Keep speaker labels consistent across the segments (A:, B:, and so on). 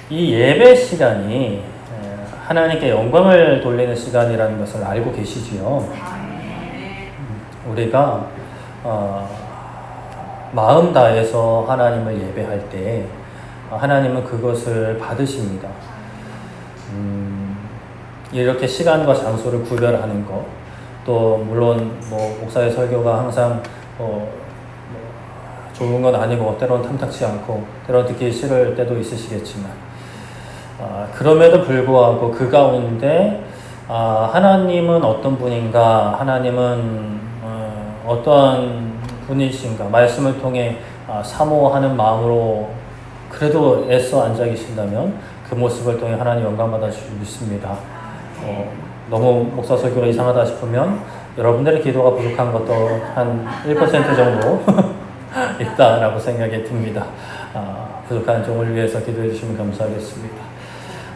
A: 이 예배 시간이 하나님께 영광을 돌리는 시간이라는 것을 알고 계시지요. 우리가 마음 다해서 하나님을 예배할 때 하나님은 그것을 받으십니다. 이렇게 시간과 장소를 구별하는 것, 또 물론 목사의 설교가 항상 좋은 건 아니고 때로는 탐탁치 않고 때로는 듣기 싫을 때도 있으시겠지만 그럼에도 불구하고 그 가운데 하나님은 어떤 분인가, 하나님은 어떠한 분이신가, 말씀을 통해 사모하는 마음으로 그래도 애써 앉아 계신다면 그 모습을 통해 하나님 영광 받아 주실 수 믿습니다. 너무 목사 설교가 이상하다 싶으면 여러분들의 기도가 부족한 것도 한 1% 정도 있다라고 생각이 듭니다. 부족한 종을 위해서 기도해 주시면 감사하겠습니다.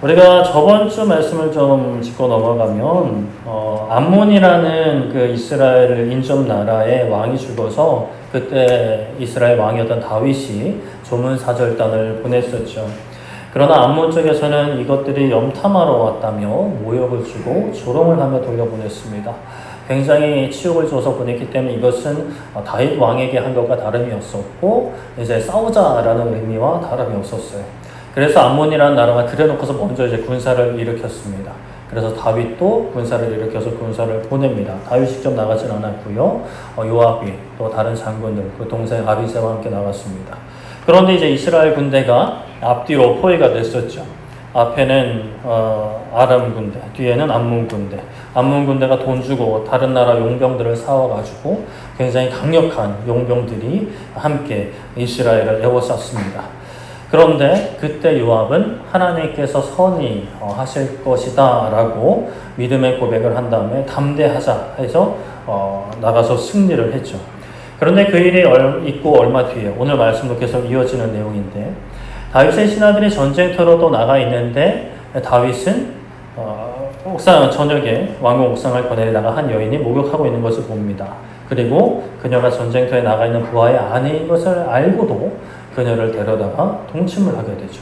A: 우리가 저번 주 말씀을 좀 짚고 넘어가면 암몬이라는 그 이스라엘 인접 나라의 왕이 죽어서 그때 이스라엘 왕이었던 다윗이 조문사절단을 보냈었죠. 그러나 암몬 쪽에서는 이것들이 염탐하러 왔다며 모욕을 주고 조롱을 하며 돌려보냈습니다. 굉장히 치욕을 줘서 보냈기 때문에 이것은 다윗 왕에게 한 것과 다름이 없었고 이제 싸우자라는 의미와 다름이 없었어요. 그래서 암몬이라는 나라가 그래놓고서 먼저 이제 군사를 일으켰습니다. 그래서 다윗도 군사를 일으켜서 군사를 보냅니다. 다윗이 직접 나가진 않았고요. 요압이 또 다른 장군들, 그 동생 아비새와 함께 나갔습니다. 그런데 이제 이스라엘 군대가 앞뒤로 포위가 됐었죠. 앞에는 아람 군대, 뒤에는 암몬 군대. 암몬 군대가 돈 주고 다른 나라 용병들을 사와가지고 굉장히 강력한 용병들이 함께 이스라엘을 에워쌌습니다. 그런데 그때 요압은 하나님께서 선히 하실 것이다 라고 믿음의 고백을 한 다음에 담대하자 해서 나가서 승리를 했죠. 그런데 그 일이 있고 얼마 뒤에 오늘 말씀도 계속 이어지는 내용인데 다윗의 신하들이 전쟁터로 또 나가 있는데 다윗은 옥상 저녁에 왕궁 옥상을 거닐다가 한 여인이 목욕하고 있는 것을 봅니다. 그리고 그녀가 전쟁터에 나가 있는 부하의 아내인 것을 알고도 그녀를 데려다가 동침을 하게 되죠.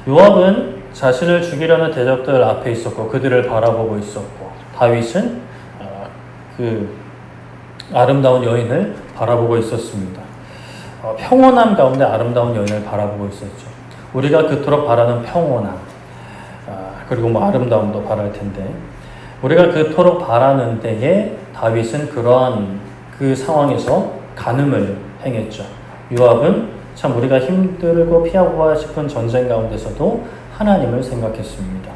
A: 요압은 자신을 죽이려는 대적들 앞에 있었고 그들을 바라보고 있었고 다윗은 그 아름다운 여인을 바라보고 있었습니다. 평온함 가운데 아름다운 여인을 바라보고 있었죠. 우리가 그토록 바라는 평온함 그리고 아름다움도 바랄 텐데 우리가 그토록 바라는 때에 다윗은 그러한 그 상황에서 간음을 행했죠. 요압은 참 우리가 힘들고 피하고 싶은 전쟁 가운데서도 하나님을 생각했습니다.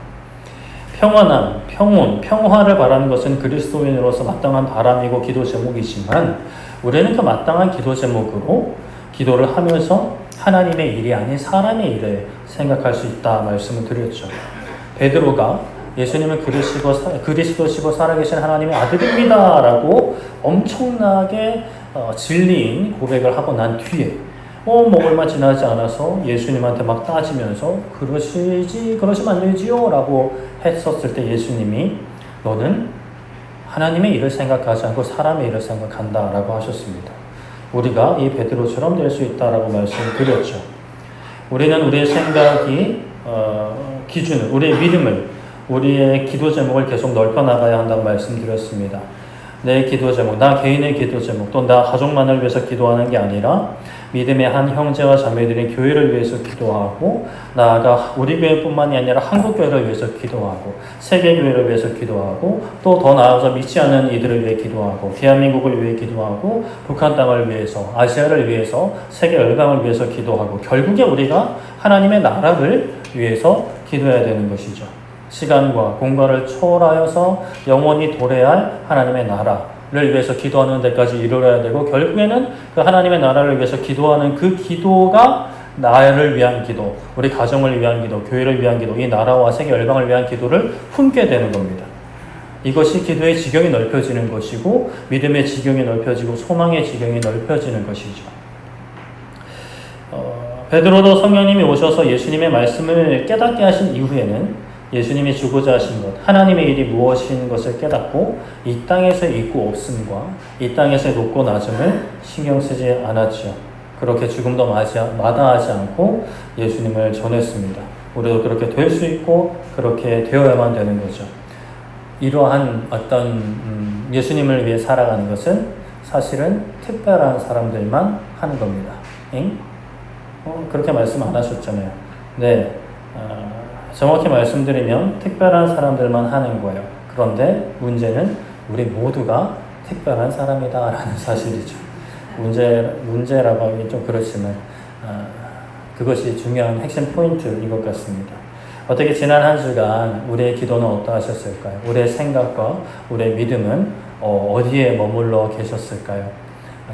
A: 평안함, 평온, 평화를 바라는 것은 그리스도인으로서 마땅한 바람이고 기도 제목이지만 우리는 그 마땅한 기도 제목으로 기도를 하면서 하나님의 일이 아닌 사람의 일을 생각할 수 있다 말씀을 드렸죠. 베드로가 예수님은 그리스도시고 살아계신 하나님의 아들입니다 라고 엄청나게 진리인 고백을 하고 난 뒤에 얼마 지나지 않아서 예수님한테 막 따지면서 그러시면 안 되지요 라고 했었을 때 예수님이 너는 하나님의 일을 생각하지 않고 사람의 일을 생각한다 라고 하셨습니다. 우리가 이 베드로처럼 될 수 있다라고 말씀을 드렸죠. 우리는 우리의 생각이 기준을, 우리의 믿음을, 우리의 기도 제목을 계속 넓혀 나가야 한다고 말씀드렸습니다. 내 기도 제목, 나 개인의 기도 제목, 또 나 가족만을 위해서 기도하는 게 아니라 믿음의 한 형제와 자매들이 교회를 위해서 기도하고 나아가 우리 교회뿐만이 아니라 한국 교회를 위해서 기도하고 세계 교회를 위해서 기도하고 또 더 나아가서 믿지 않은 이들을 위해 기도하고 대한민국을 위해 기도하고 북한 땅을 위해서 아시아를 위해서 세계 열강을 위해서 기도하고 결국에 우리가 하나님의 나라를 위해서 기도해야 되는 것이죠. 시간과 공간을 초월하여서 영원히 도래할 하나님의 나라를 위해서 기도하는 데까지 이르러야 되고 결국에는 그 하나님의 나라를 위해서 기도하는 그 기도가 나를 위한 기도, 우리 가정을 위한 기도, 교회를 위한 기도, 이 나라와 세계 열방을 위한 기도를 품게 되는 겁니다. 이것이 기도의 지경이 넓혀지는 것이고 믿음의 지경이 넓혀지고 소망의 지경이 넓혀지는 것이죠. 베드로도 성령님이 오셔서 예수님의 말씀을 깨닫게 하신 이후에는 예수님이 주고자 하신 것, 하나님의 일이 무엇인 것을 깨닫고 이 땅에서의 있고 없음과 이 땅에서의 높고 낮음을 신경 쓰지 않았죠. 그렇게 죽음도 마다하지 않고 예수님을 전했습니다. 우리도 그렇게 될 수 있고 그렇게 되어야만 되는 거죠. 이러한 어떤 예수님을 위해 살아가는 것은 사실은 특별한 사람들만 하는 겁니다. 그렇게 말씀 안 하셨잖아요. 네, 정확히 말씀드리면 특별한 사람들만 하는 거예요. 그런데 문제는 우리 모두가 특별한 사람이다 라는 사실이죠. 문제라고 하기 좀 그렇지만 그것이 중요한 핵심 포인트인 것 같습니다. 어떻게 지난 한 주간 우리의 기도는 어떠하셨을까요? 우리의 생각과 우리의 믿음은 어디에 머물러 계셨을까요?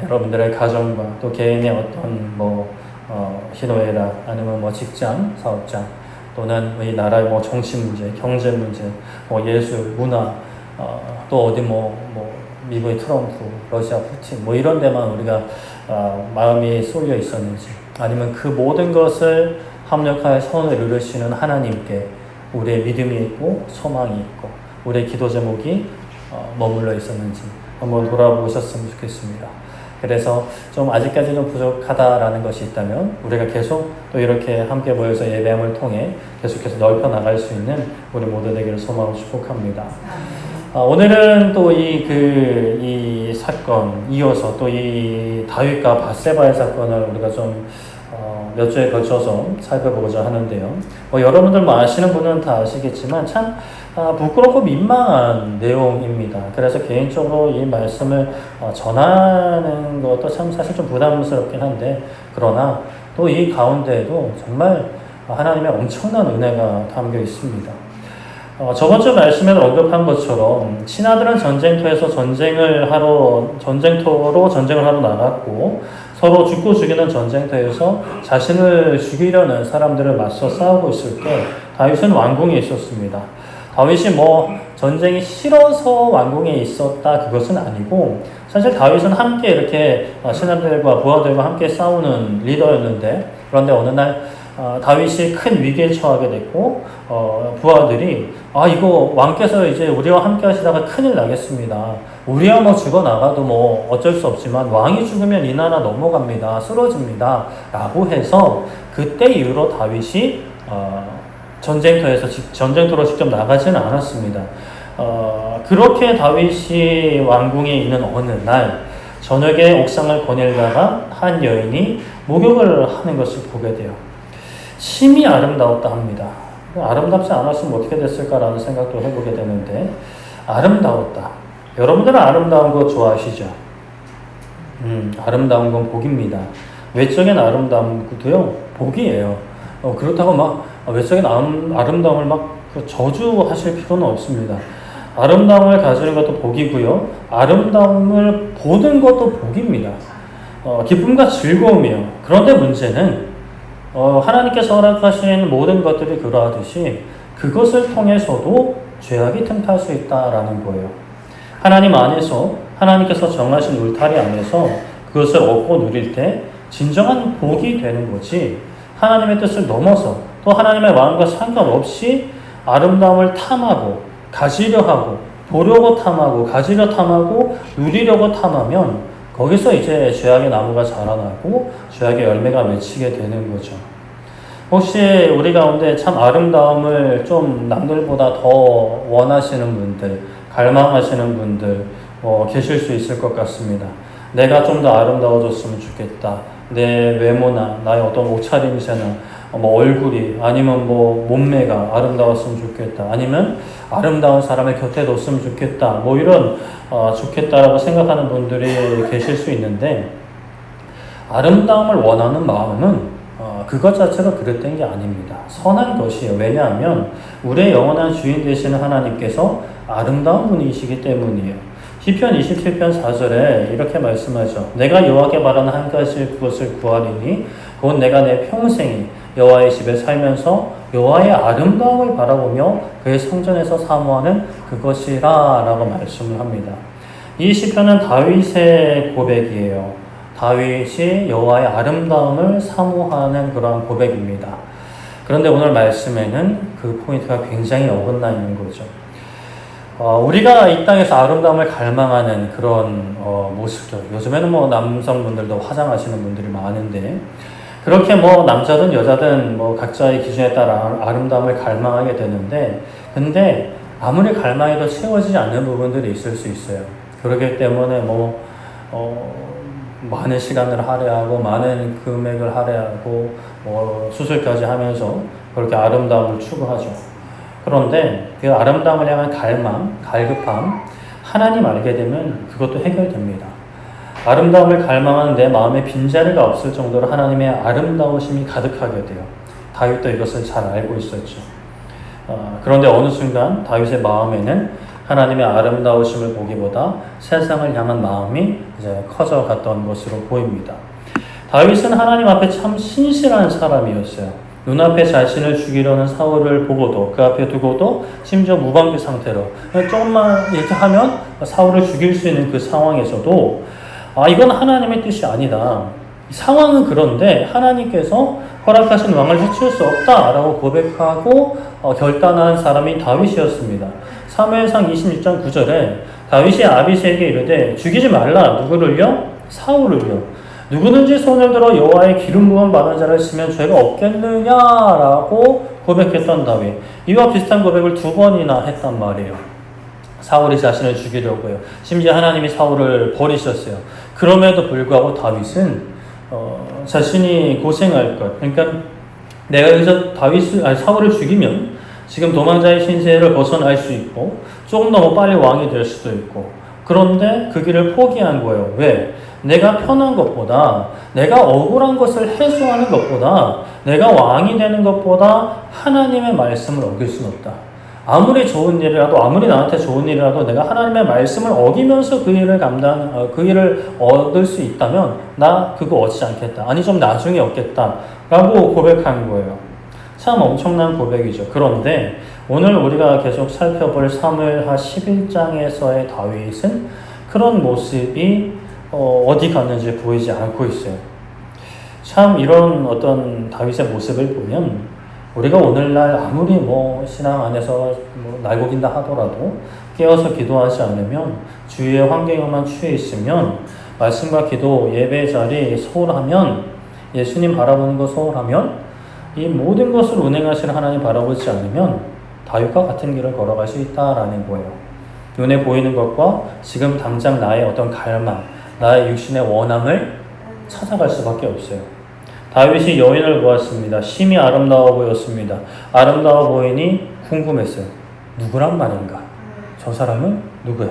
A: 여러분들의 가정과 또 개인의 어떤 희노애락 아니면 직장, 사업장 또는 이 나라의 정치 문제, 경제 문제, 예술, 문화 또 어디 미국의 트럼프, 러시아 푸틴 이런 데만 우리가 마음이 쏠려 있었는지 아니면 그 모든 것을 합력하여 선을 이루시는 하나님께 우리의 믿음이 있고 소망이 있고 우리의 기도 제목이 머물러 있었는지 한번 돌아보셨으면 좋겠습니다. 그래서 좀 아직까지 좀 부족하다라는 것이 있다면 우리가 계속 또 이렇게 함께 모여서 예배함을 통해 계속해서 넓혀 나갈 수 있는 우리 모두 되기를 소망으로 축복합니다. 오늘은 또 이 사건 이어서 또 이 다윗과 밧세바의 사건을 우리가 좀 몇 주에 걸쳐서 살펴보고자 하는데요. 여러분들 아시는 분은 다 아시겠지만 참 부끄럽고 민망한 내용입니다. 그래서 개인적으로 이 말씀을 전하는 것도 참 사실 좀 부담스럽긴 한데 그러나 또 이 가운데에도 정말 하나님의 엄청난 은혜가 담겨 있습니다. 저번 주 말씀에도 언급한 것처럼 신하들은 전쟁터로 전쟁을 하러 나갔고 서로 죽고 죽이는 전쟁터에서 자신을 죽이려는 사람들을 맞서 싸우고 있을 때 다윗은 왕궁에 있었습니다. 다윗이 전쟁이 싫어서 왕궁에 있었다 그것은 아니고 사실 다윗은 함께 이렇게 신하들과 부하들과 함께 싸우는 리더였는데 그런데 어느 날 다윗이 큰 위기에 처하게 됐고 부하들이 이거 왕께서 이제 우리와 함께 하시다가 큰일 나겠습니다. 우리야 죽어나가도 어쩔 수 없지만 왕이 죽으면 이 나라 넘어갑니다. 쓰러집니다. 라고 해서 그때 이후로 다윗이 전쟁터로 직접 나가지는 않았습니다. 그렇게 다윗이 왕궁에 있는 어느 날 저녁에 옥상을 거닐다가 한 여인이 목욕을 하는 것을 보게 돼요. 심히 아름다웠다 합니다. 아름답지 않았으면 어떻게 됐을까라는 생각도 해보게 되는데 아름다웠다. 여러분들은 아름다운 거 좋아하시죠? 아름다운 건 복입니다. 외적인 아름다움도요 복이에요. 그렇다고 외적인 아름다움을 저주하실 필요는 없습니다. 아름다움을 가지는 것도 복이고요. 아름다움을 보는 것도 복입니다. 기쁨과 즐거움이요. 그런데 문제는 하나님께서 허락하신 모든 것들이 그러하듯이 그것을 통해서도 죄악이 틈탈 수 있다라는 거예요. 하나님 안에서 하나님께서 정하신 울타리 안에서 그것을 얻고 누릴 때 진정한 복이 되는 거지 하나님의 뜻을 넘어서 또 하나님의 마음과 상관없이 아름다움을 탐하고 가지려 하고 보려고 탐하고 가지려 탐하고 누리려고 탐하면 거기서 이제 죄악의 나무가 자라나고 죄악의 열매가 맺히게 되는 거죠. 혹시 우리 가운데 참 아름다움을 좀 남들보다 더 원하시는 분들, 갈망하시는 분들 계실 수 있을 것 같습니다. 내가 좀 더 아름다워졌으면 좋겠다. 내 외모나 나의 어떤 옷차림새나 얼굴이 아니면 몸매가 아름다웠으면 좋겠다. 아니면 아름다운 사람의 곁에 뒀으면 좋겠다. 이런 좋겠다라고 생각하는 분들이 계실 수 있는데 아름다움을 원하는 마음은 그것 자체가 그릇된 게 아닙니다. 선한 것이에요. 왜냐하면 우리의 영원한 주인 되시는 하나님께서 아름다운 분이시기 때문이에요. 시편 27편 4절에 이렇게 말씀하죠. 내가 여호와께 바라는 한 가지 그것을 구하리니 그건 내가 내 평생이 여호와의 집에 살면서 여호와의 아름다움을 바라보며 그의 성전에서 사모하는 그것이라 라고 말씀을 합니다. 이 시편은 다윗의 고백이에요. 다윗이 여호와의 아름다움을 사모하는 그러한 고백입니다. 그런데 오늘 말씀에는 그 포인트가 굉장히 어긋나 있는 거죠. 우리가 이 땅에서 아름다움을 갈망하는 그런 모습들. 요즘에는 뭐 남성분들도 화장하시는 분들이 많은데 그렇게 뭐 남자든 여자든 뭐 각자의 기준에 따라 아름다움을 갈망하게 되는데 근데 아무리 갈망해도 채워지지 않는 부분들이 있을 수 있어요. 그렇기 때문에 많은 시간을 할애하고 많은 금액을 할애하고 수술까지 하면서 그렇게 아름다움을 추구하죠. 그런데 그 아름다움을 향한 갈망, 갈급함, 하나님 알게 되면 그것도 해결됩니다. 아름다움을 갈망하는 내 마음에 빈자리가 없을 정도로 하나님의 아름다우심이 가득하게 돼요. 다윗도 이것을 잘 알고 있었죠. 그런데 어느 순간 다윗의 마음에는 하나님의 아름다우심을 보기보다 세상을 향한 마음이 이제 커져갔던 것으로 보입니다. 다윗은 하나님 앞에 참 신실한 사람이었어요. 눈앞에 자신을 죽이려는 사울을 보고도 그 앞에 두고도 심지어 무방비 상태로 조금만 이렇게 하면 사울을 죽일 수 있는 그 상황에서도 이건 하나님의 뜻이 아니다. 상황은 그런데 하나님께서 허락하신 왕을 해칠 수 없다라고 고백하고 결단한 사람이 다윗이었습니다. 사무엘상 26장 9절에 다윗이 아비새에게 이르되 죽이지 말라. 누구를요? 사울을요. 누구든지 손을 들어 여호와의 기름 부음 받은 자를 치면 죄가 없겠느냐라고 고백했던 다윗. 이와 비슷한 고백을 2번이나 했단 말이에요. 사울이 자신을 죽이려고요. 심지어 하나님이 사울을 버리셨어요. 그럼에도 불구하고 다윗은 자신이 고생할 것. 그러니까 내가 여기서 사울을 죽이면 지금 도망자의 신세를 벗어날 수 있고 조금 더 빨리 왕이 될 수도 있고 그런데 그 길을 포기한 거예요. 왜? 내가 편한 것보다 내가 억울한 것을 해소하는 것보다 내가 왕이 되는 것보다 하나님의 말씀을 어길 수는 없다. 아무리 좋은 일이라도 아무리 나한테 좋은 일이라도 내가 하나님의 말씀을 어기면서 그 일을 얻을 수 있다면 나 그거 얻지 않겠다. 아니 좀 나중에 얻겠다라고 고백한 거예요. 참 엄청난 고백이죠. 그런데 오늘 우리가 계속 살펴볼 사무엘하 11장에서의 다윗은 그런 모습이 어디 갔는지 보이지 않고 있어요. 참 이런 어떤 다윗의 모습을 보면 우리가 오늘날 아무리 신앙 안에서 날고긴다 하더라도 깨어서 기도하지 않으면 주위의 환경에만 취해 있으면 말씀과 기도, 예배 자리 소홀하면 예수님 바라보는 거 소홀하면 이 모든 것을 운행하시는 하나님 바라보지 않으면 다윗과 같은 길을 걸어갈 수 있다라는 거예요. 눈에 보이는 것과 지금 당장 나의 어떤 갈망, 나의 육신의 원함을 찾아갈 수밖에 없어요. 다윗이 여인을 보았습니다. 심히 아름다워 보였습니다. 아름다워 보이니 궁금했어요. 누구란 말인가? 저 사람은 누구야?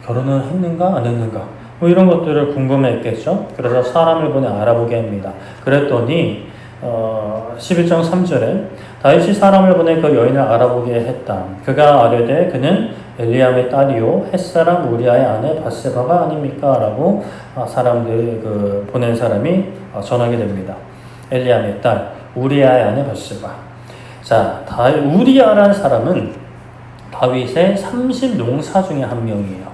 A: 결혼은 했는가 안 했는가? 이런 것들을 궁금했겠죠. 그래서 사람을 보내 알아보게 합니다. 그랬더니 11장 3절에 다윗이 사람을 보내 그 여인을 알아보게 했다. 그가 아뢰되 그는 엘리암의 딸이요 햇사람 우리아의 아내 바세바가 아닙니까? 라고 사람들이 보낸 사람이 전하게 됩니다. 엘리암의 딸 우리아의 아내 바세바. 자, 우리아라는 사람은 다윗의 30용사 중에 한 명이에요.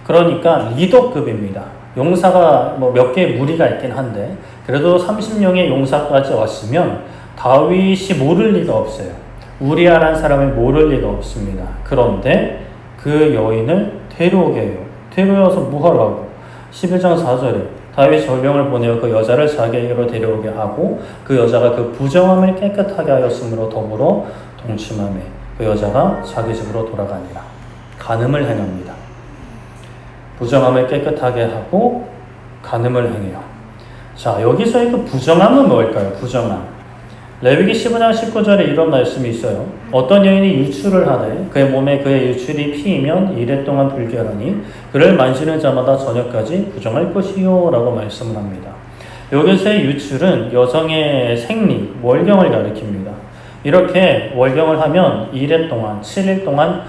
A: 그러니까 리더급입니다. 용사가 몇 개의 무리가 있긴 한데 그래도 30명의 용사까지 왔으면 다윗이 모를 리가 없어요. 우리아라는 사람을 모를 리가 없습니다. 그런데 그 여인을 데려오게 해요. 데려와서 뭐 하라고? 11장 4절에 다윗이 전령을 보내어 그 여자를 자기에게로 데려오게 하고 그 여자가 그 부정함을 깨끗하게 하였으므로 더불어 동침하며 그 여자가 자기 집으로 돌아가니라. 간음을 행합니다. 부정함을 깨끗하게 하고 간음을 행해요. 자, 여기서의 그 부정함은 뭘까요? 부정함. 레위기 15장 19절에 이런 말씀이 있어요. 어떤 여인이 유출을 하되 그의 몸에 그의 유출이 피이면 이래 동안 불결하니 그를 만지는 자마다 저녁까지 부정할 것이요 라고 말씀을 합니다. 여기서의 유출은 여성의 생리, 월경을 가리킵니다. 이렇게 월경을 하면 2일 동안, 7일 동안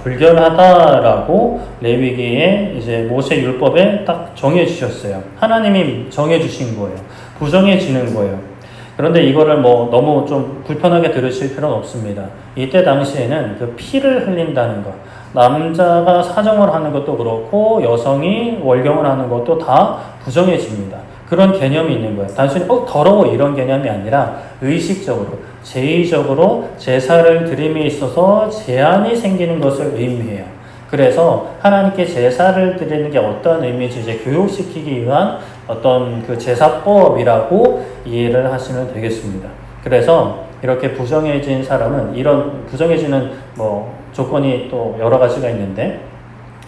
A: 불결하다라고 레위기에 이제 모세 율법에 딱 정해 주셨어요. 하나님이 정해 주신 거예요. 부정해지는 거예요. 그런데 이거를 너무 좀 불편하게 들으실 필요는 없습니다. 이때 당시에는 그 피를 흘린다는 것, 남자가 사정을 하는 것도 그렇고 여성이 월경을 하는 것도 다 부정해집니다. 그런 개념이 있는 거예요. 단순히 더러워 이런 개념이 아니라 의식적으로, 제의적으로 제사를 드림에 있어서 제한이 생기는 것을 의미해요. 그래서 하나님께 제사를 드리는 게 어떤 의미인지 이제 교육시키기 위한 어떤 그 제사법이라고 이해를 하시면 되겠습니다. 그래서 이렇게 부정해진 사람은 이런 부정해지는 뭐 조건이 또 여러 가지가 있는데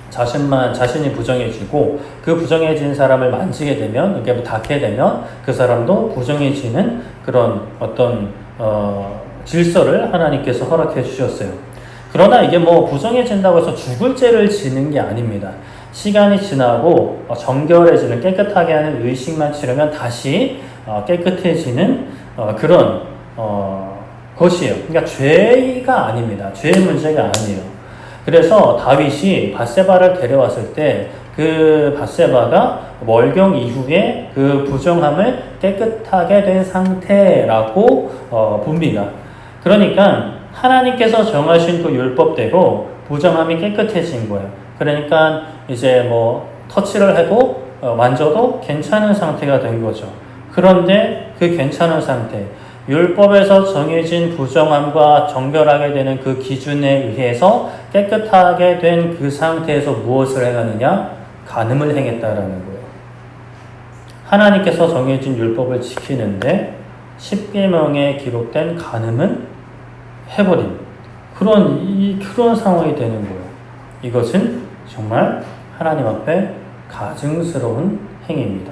A: 자신이 부정해지고 그 부정해진 사람을 만지게 되면 이게 닿게 되면 그 사람도 부정해지는 그런 어떤 질서를 하나님께서 허락해 주셨어요. 그러나 이게 뭐 부정해진다고 해서 죽을 죄를 지는 게 아닙니다. 시간이 지나고 정결해지는 깨끗하게 하는 의식만 치르면 다시 깨끗해지는 그런 것이에요. 그러니까 죄가 아닙니다. 죄의 문제가 아니에요. 그래서 다윗이 밧세바를 데려왔을 때 그 밧세바가 월경 이후에 그 부정함을 깨끗하게 된 상태라고 봅니다. 그러니까 하나님께서 정하신 그 율법대로 부정함이 깨끗해진 거예요. 그러니까 이제 뭐 터치를 해도 만져도 괜찮은 상태가 된 거죠. 그런데 그 괜찮은 상태, 율법에서 정해진 부정함과 정결하게 되는 그 기준에 의해서 깨끗하게 된 그 상태에서 무엇을 행하느냐? 간음을 행했다라는 거예요. 하나님께서 정해진 율법을 지키는데 10계명에 기록된 간음은 해버린 그런 상황이 되는 거예요. 이것은 정말 하나님 앞에 가증스러운 행위입니다.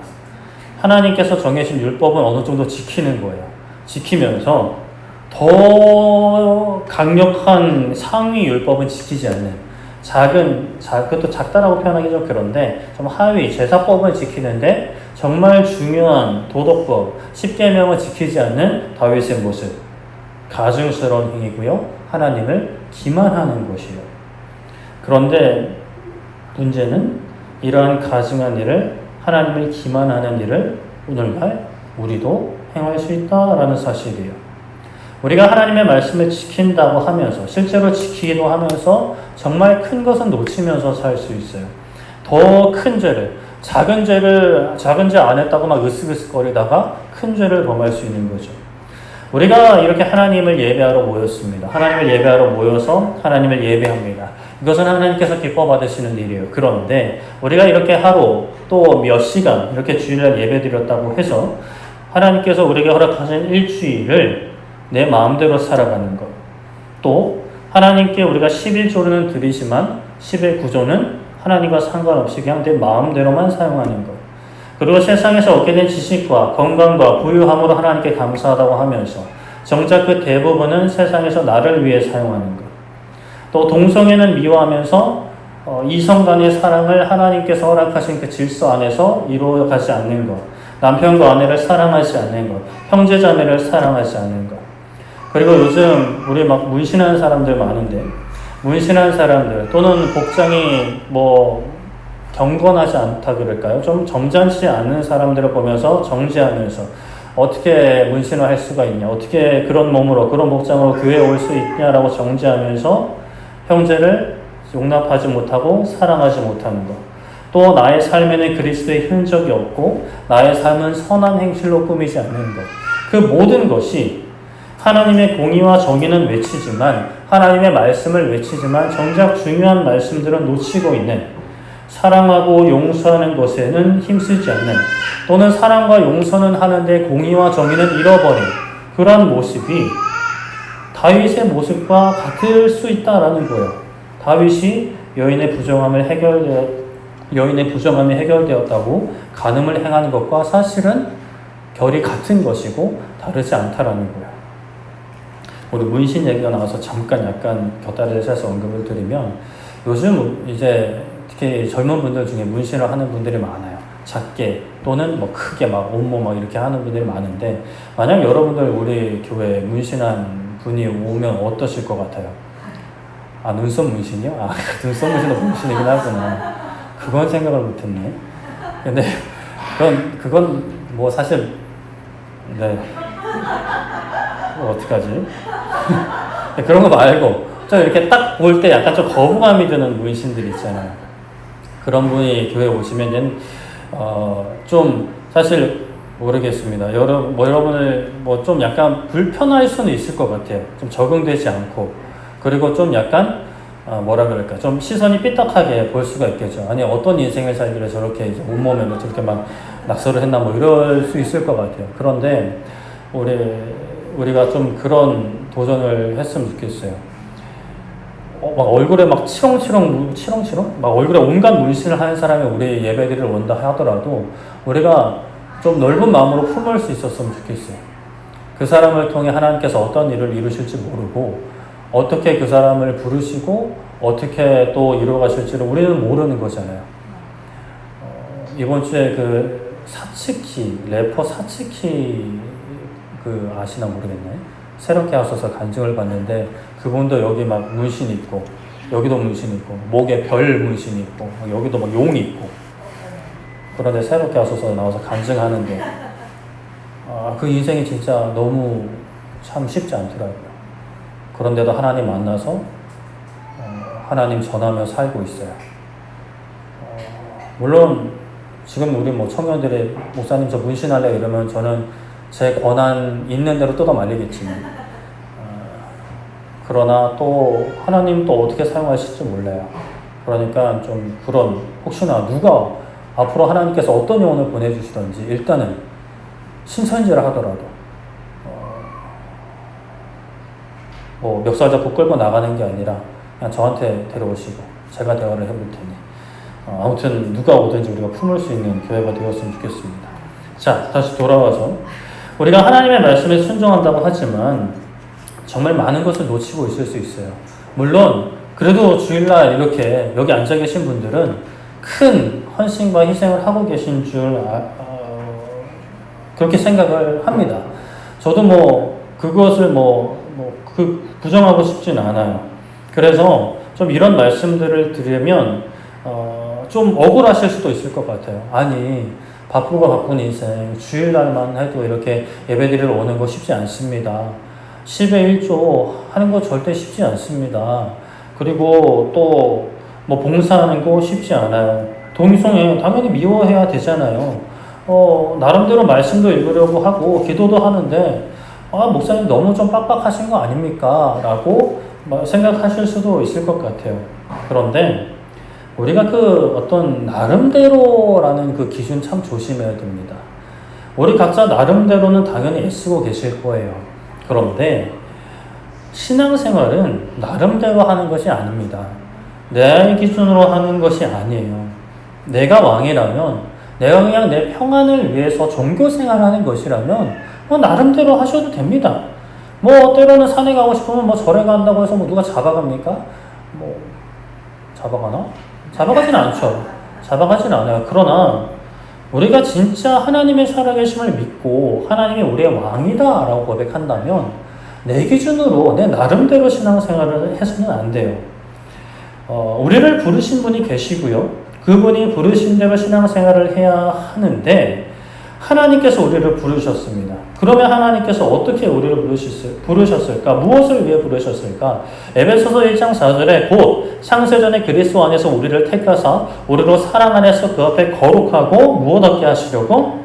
A: 하나님께서 정해진 율법은 어느 정도 지키는 거예요. 지키면서 더 강력한 상위 율법은 지키지 않는 그것도 작다라고 표현하기 좀 그런데 좀 하위 제사법을 지키는데 정말 중요한 도덕법 10계명을 지키지 않는 다윗의 모습, 가증스러운 행위고요. 하나님을 기만하는 것이에요. 그런데 문제는 이러한 가증한 일을, 하나님을 기만하는 일을 오늘날 우리도 행할 수 있다라는 사실이에요. 우리가 하나님의 말씀을 지킨다고 하면서 실제로 지키기도 하면서 정말 큰 것은 놓치면서 살 수 있어요. 더 큰 죄를 작은 죄 안 했다고 막 으쓱으쓱거리다가 큰 죄를 범할 수 있는 거죠. 우리가 이렇게 하나님을 예배하러 모였습니다. 하나님을 예배하러 모여서 하나님을 예배합니다. 이것은 하나님께서 기뻐 받으시는 일이에요. 그런데 우리가 이렇게 하루 또 몇 시간 이렇게 주일날 예배 드렸다고 해서 하나님께서 우리에게 허락하신 일주일을 내 마음대로 살아가는 것. 또 하나님께 우리가 11조는 드리지만 11구조는 하나님과 상관없이 그냥 내 마음대로만 사용하는 것. 그리고 세상에서 얻게 된 지식과 건강과 부유함으로 하나님께 감사하다고 하면서 정작 그 대부분은 세상에서 나를 위해 사용하는 것. 또 동성애는 미워하면서 이성 간의 사랑을 하나님께서 허락하신 그 질서 안에서 이루어가지 않는 것. 남편과 아내를 사랑하지 않는 것. 형제자매를 사랑하지 않는 것. 그리고 요즘 우리 막 문신하는 사람들 많은데 문신한 사람들 또는 복장이 뭐 경건하지 않다 그럴까요? 좀 점잖지 않은 사람들을 보면서 정죄하면서 어떻게 문신을 할 수가 있냐? 어떻게 그런 몸으로 그런 복장으로 교회에 올 수 있냐라고 정죄하면서 형제를 용납하지 못하고 사랑하지 못하는 것. 또 나의 삶에는 그리스도의 흔적이 없고 나의 삶은 선한 행실로 꾸미지 않는 것. 그 모든 것이 하나님의 공의와 정의는 외치지만 하나님의 말씀을 외치지만 정작 중요한 말씀들은 놓치고 있는, 사랑하고 용서하는 것에는 힘쓰지 않는, 또는 사랑과 용서는 하는데 공의와 정의는 잃어버린 그런 모습이 다윗의 모습과 같을 수 있다라는 거예요. 다윗이 여인의 부정함이 해결되었다고 간음을 행하는 것과 사실은 결이 같은 것이고 다르지 않다라는 거예요. 우리 문신 얘기가 나와서 잠깐 약간 곁다리를 세서 언급을 드리면 요즘 이제 특히 젊은 분들 중에 문신을 하는 분들이 많아요. 작게 또는 뭐 크게 막 온몸 막 이렇게 하는 분들이 많은데 만약 여러분들 우리 교회에 문신한 분이 오면 어떠실 것 같아요? 아, 눈썹 문신이요? 아, 눈썹 문신도 문신이긴 하구나. 그건 생각을 못했네. 근데 그건 뭐 사실 네. 어떡하지? 그런 거 말고 좀 이렇게 딱 볼 때 약간 좀 거부감이 드는 문신들 있잖아요. 그런 분이 교회에 오시면 좀 사실 모르겠습니다. 여러분을 뭐 좀 약간 불편할 수는 있을 것 같아요. 좀 적응되지 않고 그리고 좀 약간 뭐라 그럴까, 좀 시선이 삐딱하게 볼 수가 있겠죠. 아니, 어떤 인생을 살길래 저렇게 이제 온몸에 뭐 저렇게 막 낙서를 했나 뭐 이럴 수 있을 것 같아요. 그런데 우리가 좀 그런 도전을 했으면 좋겠어요. 막 얼굴에 막 치렁치렁 막 얼굴에 온갖 문신을 하는 사람이 우리 예배드리러 온다 하더라도 우리가 좀 넓은 마음으로 품을 수 있었으면 좋겠어요. 그 사람을 통해 하나님께서 어떤 일을 이루실지 모르고 어떻게 그 사람을 부르시고 어떻게 또 이루어가실지를 우리는 모르는 거잖아요. 이번 주에 그 래퍼 사츠키 그 아시나 모르겠네. 새롭게 하셔서 간증을 봤는데 그분도 여기 막 문신 있고 여기도 문신 있고 목에 별 문신 있고 여기도 막 용 있고 그런데 새롭게 하셔서 나와서 간증하는데 그 인생이 진짜 너무 참 쉽지 않더라고요. 그런데도 하나님 만나서 하나님 전하며 살고 있어요. 물론 지금 우리 뭐 청년들이 목사님 저 문신할래 이러면 저는 제 권한 있는 대로 뜯어 말리겠지만 그러나 또 하나님 또 어떻게 사용하실지 몰라요. 그러니까 좀 그런 혹시나 누가 앞으로 하나님께서 어떤 영혼을 보내주시던지 일단은 신천지를 하더라도 뭐 멱살 잡고 끌고 나가는 게 아니라 그냥 저한테 데려오시고 제가 대화를 해볼 테니 아무튼 누가 오든지 우리가 품을 수 있는 교회가 되었으면 좋겠습니다. 자, 다시 돌아와서 우리가 하나님의 말씀에 순종한다고 하지만 정말 많은 것을 놓치고 있을 수 있어요. 물론 그래도 주일날 이렇게 여기 앉아 계신 분들은 큰 헌신과 희생을 하고 계신 줄 그렇게 생각을 합니다. 저도 뭐 그것을 부정하고 싶진 않아요. 그래서 좀 이런 말씀들을 들으면 좀 억울하실 수도 있을 것 같아요. 아니 바쁜 인생 주일날만 해도 이렇게 예배드리러 오는 거 쉽지 않습니다. 10의 1조 하는 거 절대 쉽지 않습니다. 그리고 또 뭐 봉사하는 거 쉽지 않아요. 동의성에 당연히 미워해야 되잖아요. 나름대로 말씀도 읽으려고 하고 기도도 하는데 목사님 너무 좀 빡빡하신 거 아닙니까? 라고 생각하실 수도 있을 것 같아요. 그런데 우리가 그 어떤 나름대로라는 그 기준 참 조심해야 됩니다. 우리 각자 나름대로는 당연히 애쓰고 계실 거예요. 그런데 신앙생활은 나름대로 하는 것이 아닙니다. 내 기준으로 하는 것이 아니에요. 내가 왕이라면 내가 그냥 내 평안을 위해서 종교생활하는 것이라면 나름대로 하셔도 됩니다. 때로는 산에 가고 싶으면 절에 간다고 해서 누가 잡아갑니까? 잡아가나? 잡아가진 않죠. 잡아가진 않아요. 그러나 우리가 진짜 하나님의 살아계심을 믿고 하나님이 우리의 왕이다 라고 고백한다면 내 기준으로 내 나름대로 신앙생활을 해서는 안 돼요. 우리를 부르신 분이 계시고요. 그분이 부르신 대로 신앙생활을 해야 하는데 하나님께서 우리를 부르셨습니다. 그러면 하나님께서 어떻게 우리를 부르셨을까? 무엇을 위해 부르셨을까? 에베소서 1장 4절에 곧 창세전에 그리스도 안에서 우리를 택하사 우리로 사랑 안에서 그 앞에 거룩하고 무엇 얻게 하시려고?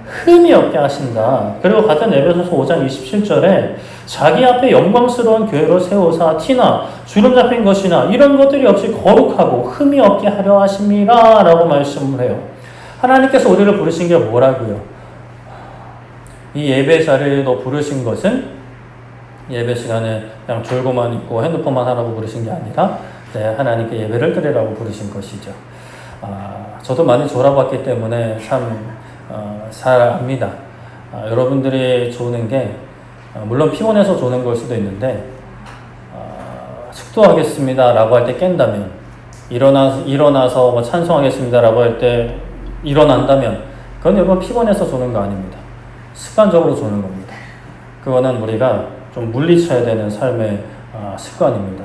A: 흠이 없게 하신다. 그리고 같은 에베소서 5장 27절에 자기 앞에 영광스러운 교회로 세우사 티나 주름 잡힌 것이나 이런 것들이 없이 거룩하고 흠이 없게 하려 하심이라 라고 말씀을 해요. 하나님께서 우리를 부르신 게 뭐라고요? 이 예배 자리로 부르신 것은 예배 시간에 그냥 졸고만 있고 핸드폰만 하라고 부르신 게 아니라 하나님께 예배를 드리라고 부르신 것이죠. 저도 많이 졸아봤기 때문에 참 잘 압니다. 여러분들이 조는 게 물론 피곤해서 조는 걸 수도 있는데 축도하겠습니다 라고 할 때 깬다면 일어나서 찬송하겠습니다 라고 할 때 일어난다면 그건 여러분 피곤해서 조는 거 아닙니다. 습관적으로 조는 겁니다. 그거는 우리가 좀 물리쳐야 되는 삶의 습관입니다.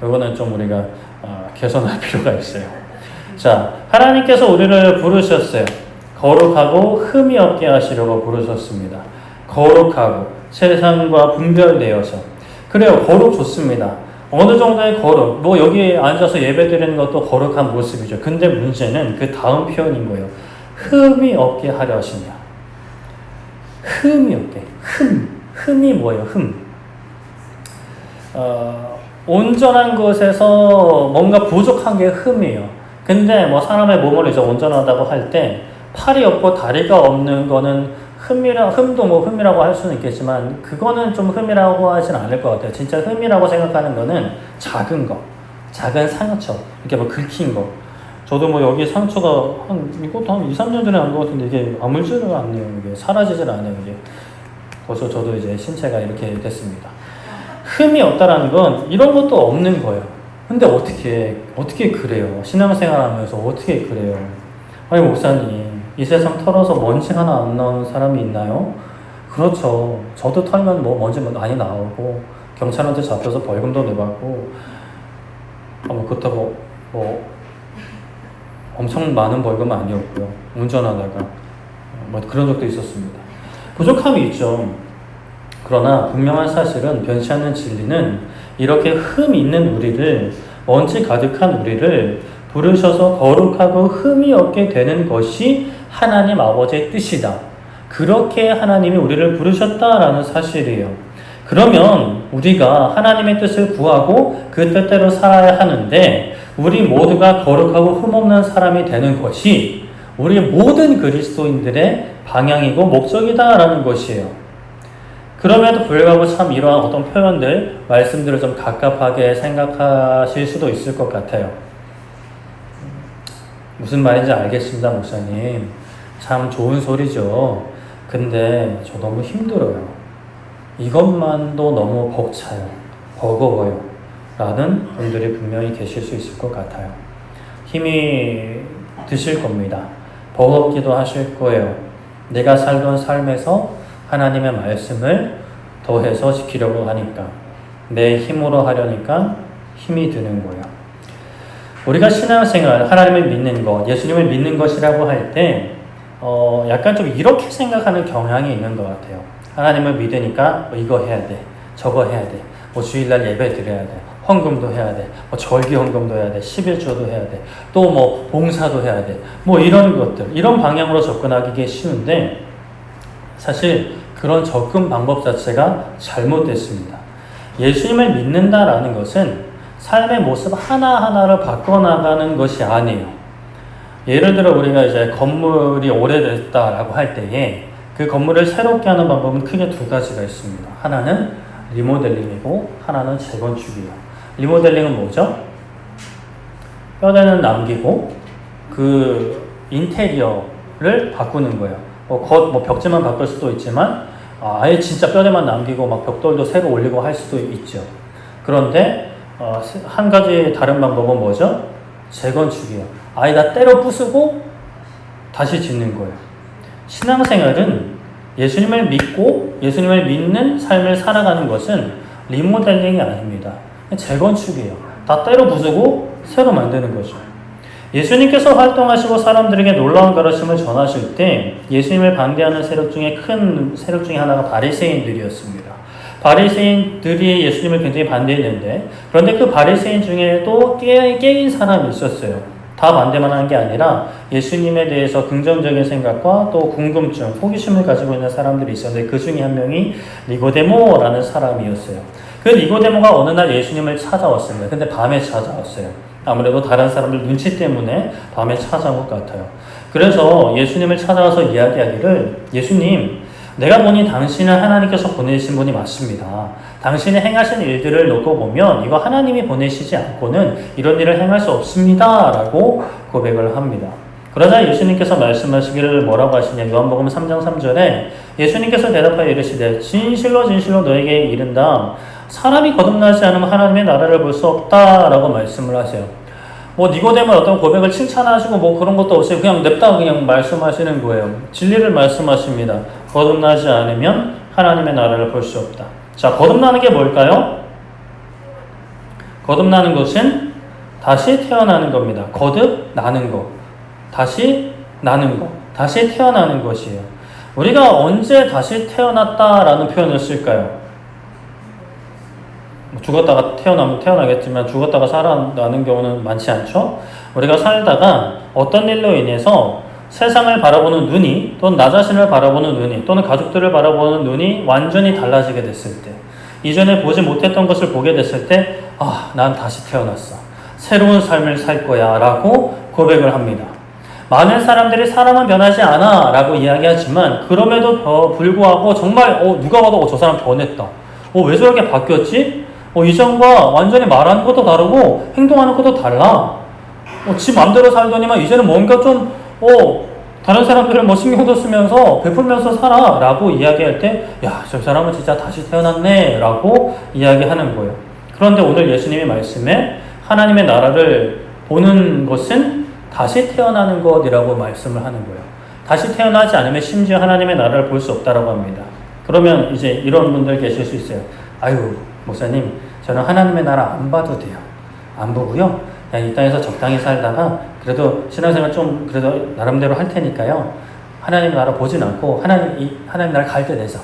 A: 이거는 좀 우리가 개선할 필요가 있어요. 자, 하나님께서 우리를 부르셨어요. 거룩하고 흠이 없게 하시려고 부르셨습니다. 거룩하고 세상과 분별되어서. 그래요. 거룩 좋습니다. 어느 정도의 거룩, 여기 앉아서 예배 드리는 것도 거룩한 모습이죠. 근데 문제는 그 다음 표현인 거예요. 흠이 없게 하려 하신다. 흠이 없게. 흠이 뭐예요? 흠. 온전한 것에서 뭔가 부족한 게 흠이에요. 근데 뭐 사람의 몸을 이제 온전하다고 할 때 팔이 없고 다리가 없는 거는 흠도 뭐 흠이라고 할 수는 있겠지만 그거는 좀 흠이라고 하진 않을 것 같아요. 진짜 흠이라고 생각하는 거는 작은 거, 작은 상처, 이렇게 뭐 긁힌 거. 저도 뭐 여기 상처가 이것도 한 2, 3년 전에 한 것 같은데 이게 아물지를 않네요. 이게 사라지질 않아요. 이게 벌써 저도 이제 신체가 이렇게 됐습니다. 흠이 없다라는 건 이런 것도 없는 거예요. 근데 어떻게 그래요? 신앙생활 하면서 어떻게 그래요? 아니, 목사님, 이 세상 털어서 먼지 하나 안 나오는 사람이 있나요? 그렇죠. 저도 털면 뭐 먼지 많이 나오고, 경찰한테 잡혀서 벌금도 내받고, 뭐 그렇다고 뭐 엄청 많은 벌금은 아니었고요. 운전하다가. 뭐 그런 적도 있었습니다. 부족함이 있죠. 그러나 분명한 사실은 변치 않는 진리는 이렇게 흠 있는 우리를, 먼지 가득한 우리를 부르셔서 거룩하고 흠이 없게 되는 것이 하나님 아버지의 뜻이다. 그렇게 하나님이 우리를 부르셨다라는 사실이에요. 그러면 우리가 하나님의 뜻을 구하고 그 뜻대로 살아야 하는데 우리 모두가 거룩하고 흠없는 사람이 되는 것이 우리 모든 그리스도인들의 방향이고 목적이다라는 것이에요. 그럼에도 불구하고 참 이러한 어떤 표현들, 말씀들을 좀 갑갑하게 생각하실 수도 있을 것 같아요. 무슨 말인지 알겠습니다, 목사님. 참 좋은 소리죠. 근데 저 너무 힘들어요. 이것만도 너무 벅차요. 버거워요. 라는 분들이 분명히 계실 수 있을 것 같아요. 힘이 드실 겁니다. 버겁기도 하실 거예요. 내가 살던 삶에서 하나님의 말씀을 더해서 지키려고 하니까, 내 힘으로 하려니까 힘이 드는 거예요. 우리가 신앙생활, 하나님을 믿는 것, 예수님을 믿는 것이라고 할 때 약간 좀 이렇게 생각하는 경향이 있는 것 같아요. 하나님을 믿으니까 뭐 이거 해야 돼, 저거 해야 돼, 뭐 주일날 예배 드려야 돼, 헌금도 해야 돼, 뭐 절기 헌금도 해야 돼, 11조도 해야 돼, 또 뭐 봉사도 해야 돼, 뭐 이런 것들, 이런 방향으로 접근하기가 쉬운데 사실 그런 접근 방법 자체가 잘못됐습니다. 예수님을 믿는다라는 것은 삶의 모습 하나하나를 바꿔나가는 것이 아니에요. 예를 들어 우리가 이제 건물이 오래됐다라고 할 때에 그 건물을 새롭게 하는 방법은 크게 두 가지가 있습니다. 하나는 리모델링이고 하나는 재건축이에요. 리모델링은 뭐죠? 뼈대는 남기고 그 인테리어를 바꾸는 거예요. 벽지만 바꿀 수도 있지만 아예 진짜 뼈대만 남기고 막 벽돌도 새로 올리고 할 수도 있죠. 그런데 한 가지 다른 방법은 뭐죠? 재건축이에요. 아예 다 때려 부수고 다시 짓는 거예요. 신앙생활은 예수님을 믿고 예수님을 믿는 삶을 살아가는 것은 리모델링이 아닙니다. 재건축이에요. 다 때려 부수고 새로 만드는 거죠. 예수님께서 활동하시고 사람들에게 놀라운 가르침을 전하실 때 예수님을 반대하는 세력 중에 큰 세력 중에 하나가 바리새인들이었습니다. 바리새인들이 예수님을 굉장히 반대했는데 그런데 그 바리새인 중에도 깨인 사람이 있었어요. 다 반대만 한 게 아니라 예수님에 대해서 긍정적인 생각과 또 궁금증, 호기심을 가지고 있는 사람들이 있었는데 그 중에 한 명이 니고데모라는 사람이었어요. 그 니고데모가 어느 날 예수님을 찾아왔습니다. 근데 밤에 찾아왔어요. 아무래도 다른 사람들 눈치 때문에 밤에 찾아온 것 같아요. 그래서 예수님을 찾아와서 이야기하기를 예수님, 내가 보니 당신은 하나님께서 보내신 분이 맞습니다. 당신이 행하신 일들을 놓고 보면 이거 하나님이 보내시지 않고는 이런 일을 행할 수 없습니다. 라고 고백을 합니다. 그러자 예수님께서 말씀하시기를 뭐라고 하시냐. 요한복음 3장 3절에 예수님께서 대답하여 이르시되 진실로 진실로 너에게 이른다. 사람이 거듭나지 않으면 하나님의 나라를 볼 수 없다라고 말씀을 하세요. 뭐 니고데모 어떤 고백을 칭찬하시고 뭐 그런 것도 없어요. 그냥 냅다 그냥 말씀하시는 거예요. 진리를 말씀하십니다. 거듭나지 않으면 하나님의 나라를 볼 수 없다. 자, 거듭나는 게 뭘까요? 거듭나는 것은 다시 태어나는 겁니다. 거듭나는 것. 다시 나는 것. 다시 태어나는 것이에요. 우리가 언제 다시 태어났다라는 표현을 쓸까요? 죽었다가 태어나면 태어나겠지만 죽었다가 살아나는 경우는 많지 않죠. 우리가 살다가 어떤 일로 인해서 세상을 바라보는 눈이 또는 나 자신을 바라보는 눈이 또는 가족들을 바라보는 눈이 완전히 달라지게 됐을 때 이전에 보지 못했던 것을 보게 됐을 때, 난 다시 태어났어. 새로운 삶을 살 거야. 라고 고백을 합니다. 많은 사람들이 사람은 변하지 않아. 라고 이야기하지만, 그럼에도 불구하고 정말, 누가 봐도 저 사람 변했다. 왜 저렇게 바뀌었지? 이전과 완전히 말하는 것도 다르고, 행동하는 것도 달라. 지 맘대로 살더니만, 이제는 뭔가 좀, 다른 사람들을 신경도 쓰면서 베풀면서 살아 라고 이야기할 때, 저 사람은 진짜 다시 태어났네 라고 이야기하는 거예요. 그런데 오늘 예수님의 말씀에 하나님의 나라를 보는 것은 다시 태어나는 것이라고 말씀을 하는 거예요. 다시 태어나지 않으면 심지어 하나님의 나라를 볼 수 없다라고 합니다. 그러면 이제 이런 분들 계실 수 있어요. 아유, 목사님, 저는 하나님의 나라 안 봐도 돼요. 안 보고요. 그냥 이 땅에서 적당히 살다가 그래도 신앙생활 좀 그래도 나름대로 할 테니까요. 하나님 나라 보진 않고 하나님 나라 갈 때 돼서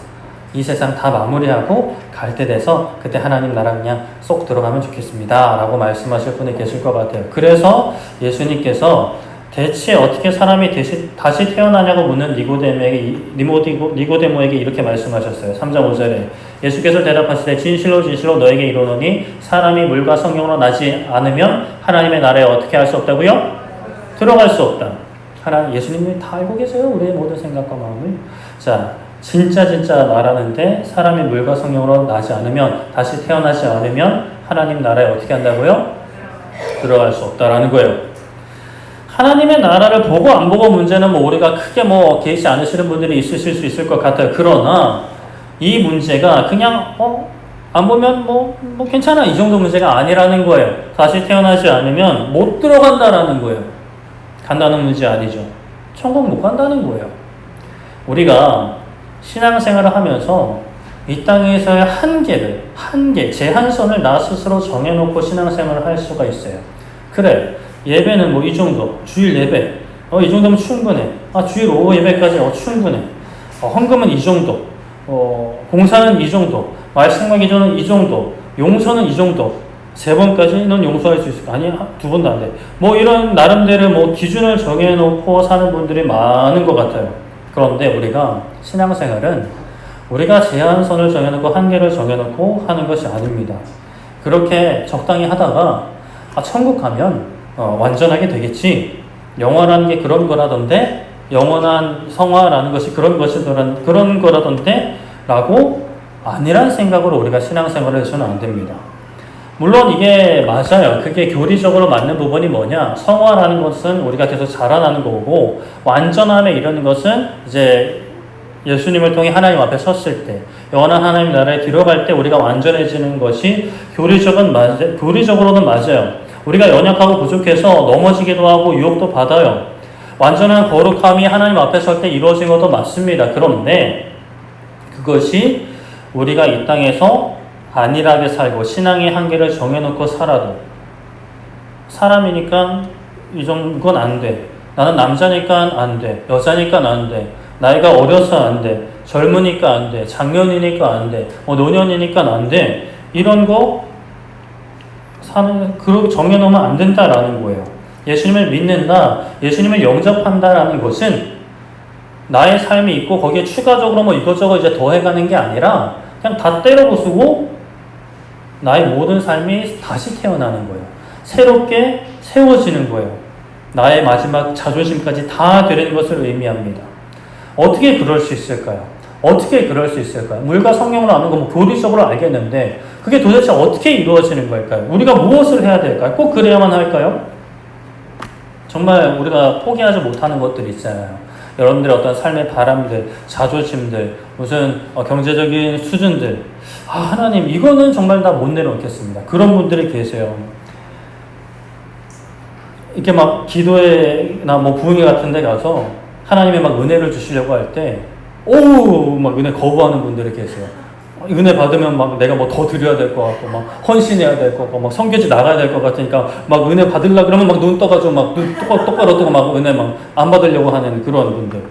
A: 이 세상 다 마무리하고 갈 때 돼서 그때 하나님 나라 그냥 쏙 들어가면 좋겠습니다. 라고 말씀하실 분이 계실 것 같아요. 그래서 예수님께서 대체 어떻게 사람이 다시 태어나냐고 묻는 니고데모에게 이렇게 말씀하셨어요. 3장 5절에 예수께서 대답하시되 진실로 진실로 너에게 이르노니 사람이 물과 성령으로 나지 않으면 하나님의 나라에 어떻게 할 수 없다고요? 들어갈 수 없다. 예수님이 다 알고 계세요. 우리의 모든 생각과 마음을. 자, 진짜 나라는데 사람이 물과 성령으로 나지 않으면, 다시 태어나지 않으면 하나님 나라에 어떻게 한다고요? 들어갈 수 없다라는 거예요. 하나님의 나라를 보고 안 보고 문제는 우리가 크게 개의치 않으시는 분들이 있으실 수 있을 것 같아요. 그러나 이 문제가 그냥 안 보면 괜찮아 이 정도 문제가 아니라는 거예요. 다시 태어나지 않으면 못 들어간다라는 거예요. 간다는 문제 아니죠. 천국 못 간다는 거예요. 우리가 신앙생활을 하면서 이 땅에서의 한계, 제한선을 나 스스로 정해놓고 신앙생활을 할 수가 있어요. 그래, 예배는 이 정도, 주일 예배, 이 정도면 충분해. 주일 오후 예배까지 충분해. 헌금은 이 정도, 공사는 이 정도, 말씀과 기도는 이 정도, 용서는 이 정도, 3번까지는 용서할 수 있을까? 아니, 2번도 안 돼. 이런 나름대로 기준을 정해놓고 사는 분들이 많은 것 같아요. 그런데 우리가 신앙생활은 우리가 제한선을 정해놓고 한계를 정해놓고 하는 것이 아닙니다. 그렇게 적당히 하다가 천국 가면 완전하게 되겠지. 영원한 게 그런 거라던데, 영원한 성화라는 것이 그런 거라던데 라고 아니란 생각으로 우리가 신앙생활을 해서는 안 됩니다. 물론 이게 맞아요. 그게 교리적으로 맞는 부분이 뭐냐? 성화라는 것은 우리가 계속 자라나는 거고, 완전함에 이르는 것은 이제 예수님을 통해 하나님 앞에 섰을 때, 영원한 하나님 나라에 들어갈 때 우리가 완전해지는 것이 교리적으로는 맞아요. 우리가 연약하고 부족해서 넘어지기도 하고 유혹도 받아요. 완전한 거룩함이 하나님 앞에 설 때 이루어진 것도 맞습니다. 그런데 그것이 우리가 이 땅에서 안일하게 살고 신앙의 한계를 정해놓고 살아도, 사람이니까 이건 안 돼. 나는 남자니까 안 돼. 여자니까 안 돼. 나이가 어려서 안 돼. 젊으니까 안 돼. 장년이니까 안 돼. 노년이니까 안 돼. 이런 거 정해놓으면 안 된다라는 거예요. 예수님을 믿는다, 예수님을 영접한다라는 것은 나의 삶이 있고 거기에 추가적으로 이것저것 이제 더해가는 게 아니라 그냥 다 때려 부수고 나의 모든 삶이 다시 태어나는 거예요. 새롭게 세워지는 거예요. 나의 마지막 자존심까지 다 드리는 것을 의미합니다. 어떻게 그럴 수 있을까요? 물과 성령으로 아는 거 교리적으로 알겠는데 그게 도대체 어떻게 이루어지는 걸까요? 우리가 무엇을 해야 될까요? 꼭 그래야만 할까요? 정말 우리가 포기하지 못하는 것들이 있잖아요. 여러분들의 어떤 삶의 바람들, 자존심들, 무슨 경제적인 수준들, 하나님 이거는 정말 다 못 내려놓겠습니다. 그런 분들이 계세요. 이렇게 기도회나 부흥회 같은 데 가서 하나님의 은혜를 주시려고 할 때 은혜 거부하는 분들이 계세요. 은혜 받으면 내가 더 드려야 될 것 같고, 헌신해야 될 것 같고, 성교지 나가야 될 것 같으니까, 은혜 받으려고 그러면 눈 떠가지고 눈 똑바로 뜨고 은혜 안 받으려고 하는 그런 분들.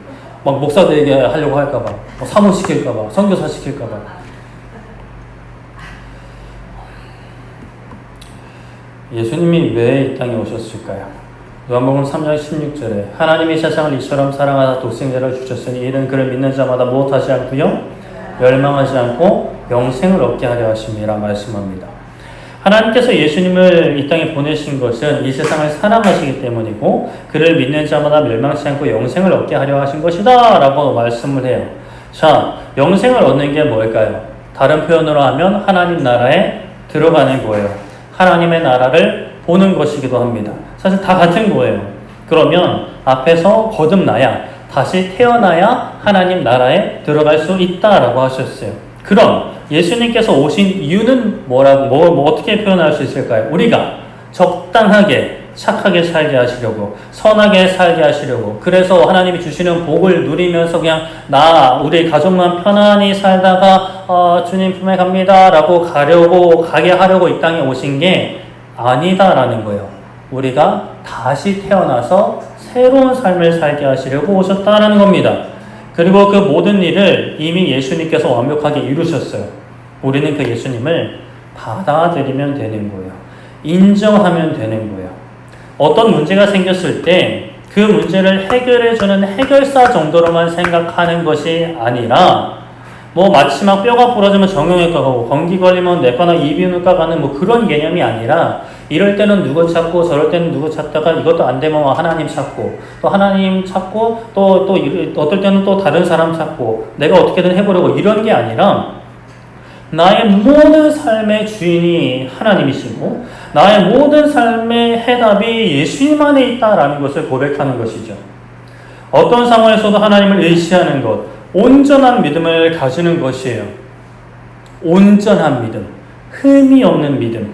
A: 목사들에게 하려고 할까봐, 사모 시킬까봐, 선교사 시킬까봐. 예수님이 왜 이 땅에 오셨을까요? 요한복음 3장 16절에 하나님이 세상을 이처럼 사랑하사 독생자를 주셨으니 이는 그를 믿는 자마다 무엇하지 않고요? 멸망하지 않고 영생을 얻게 하려 하심이라 말씀합니다. 하나님께서 예수님을 이 땅에 보내신 것은 이 세상을 사랑하시기 때문이고 그를 믿는 자마다 멸망치 않고 영생을 얻게 하려 하신 것이다 라고 말씀을 해요. 자, 영생을 얻는 게 뭘까요? 다른 표현으로 하면 하나님 나라에 들어가는 거예요. 하나님의 나라를 보는 것이기도 합니다. 사실 다 같은 거예요. 그러면 앞에서 거듭나야, 다시 태어나야 하나님 나라에 들어갈 수 있다라고 하셨어요. 그럼 예수님께서 오신 이유는 어떻게 표현할 수 있을까요? 우리가 적당하게 착하게 살게 하시려고, 선하게 살게 하시려고, 그래서 하나님이 주시는 복을 누리면서 그냥 우리 가족만 편안히 살다가 주님 품에 갑니다 라고 가게 하려고 이 땅에 오신 게 아니다라는 거예요. 우리가 다시 태어나서 새로운 삶을 살게 하시려고 오셨다라는 겁니다. 그리고 그 모든 일을 이미 예수님께서 완벽하게 이루셨어요. 우리는 그 예수님을 받아들이면 되는 거예요. 인정하면 되는 거예요. 어떤 문제가 생겼을 때 그 문제를 해결해주는 해결사 정도로만 생각하는 것이 아니라 마치 막 뼈가 부러지면 정형외과 가고 감기 걸리면 내과나 이비인후과 가는 그런 개념이 아니라 이럴 때는 누구 찾고 저럴 때는 누구 찾다가 이것도 안 되면 하나님 찾고 또 하나님 찾고 또 어떨 때는 또 다른 사람 찾고 내가 어떻게든 해보려고 이런 게 아니라 나의 모든 삶의 주인이 하나님이시고 나의 모든 삶의 해답이 예수님 안에 있다라는 것을 고백하는 것이죠. 어떤 상황에서도 하나님을 의지하는 것, 온전한 믿음을 가지는 것이에요. 온전한 믿음, 흠이 없는 믿음.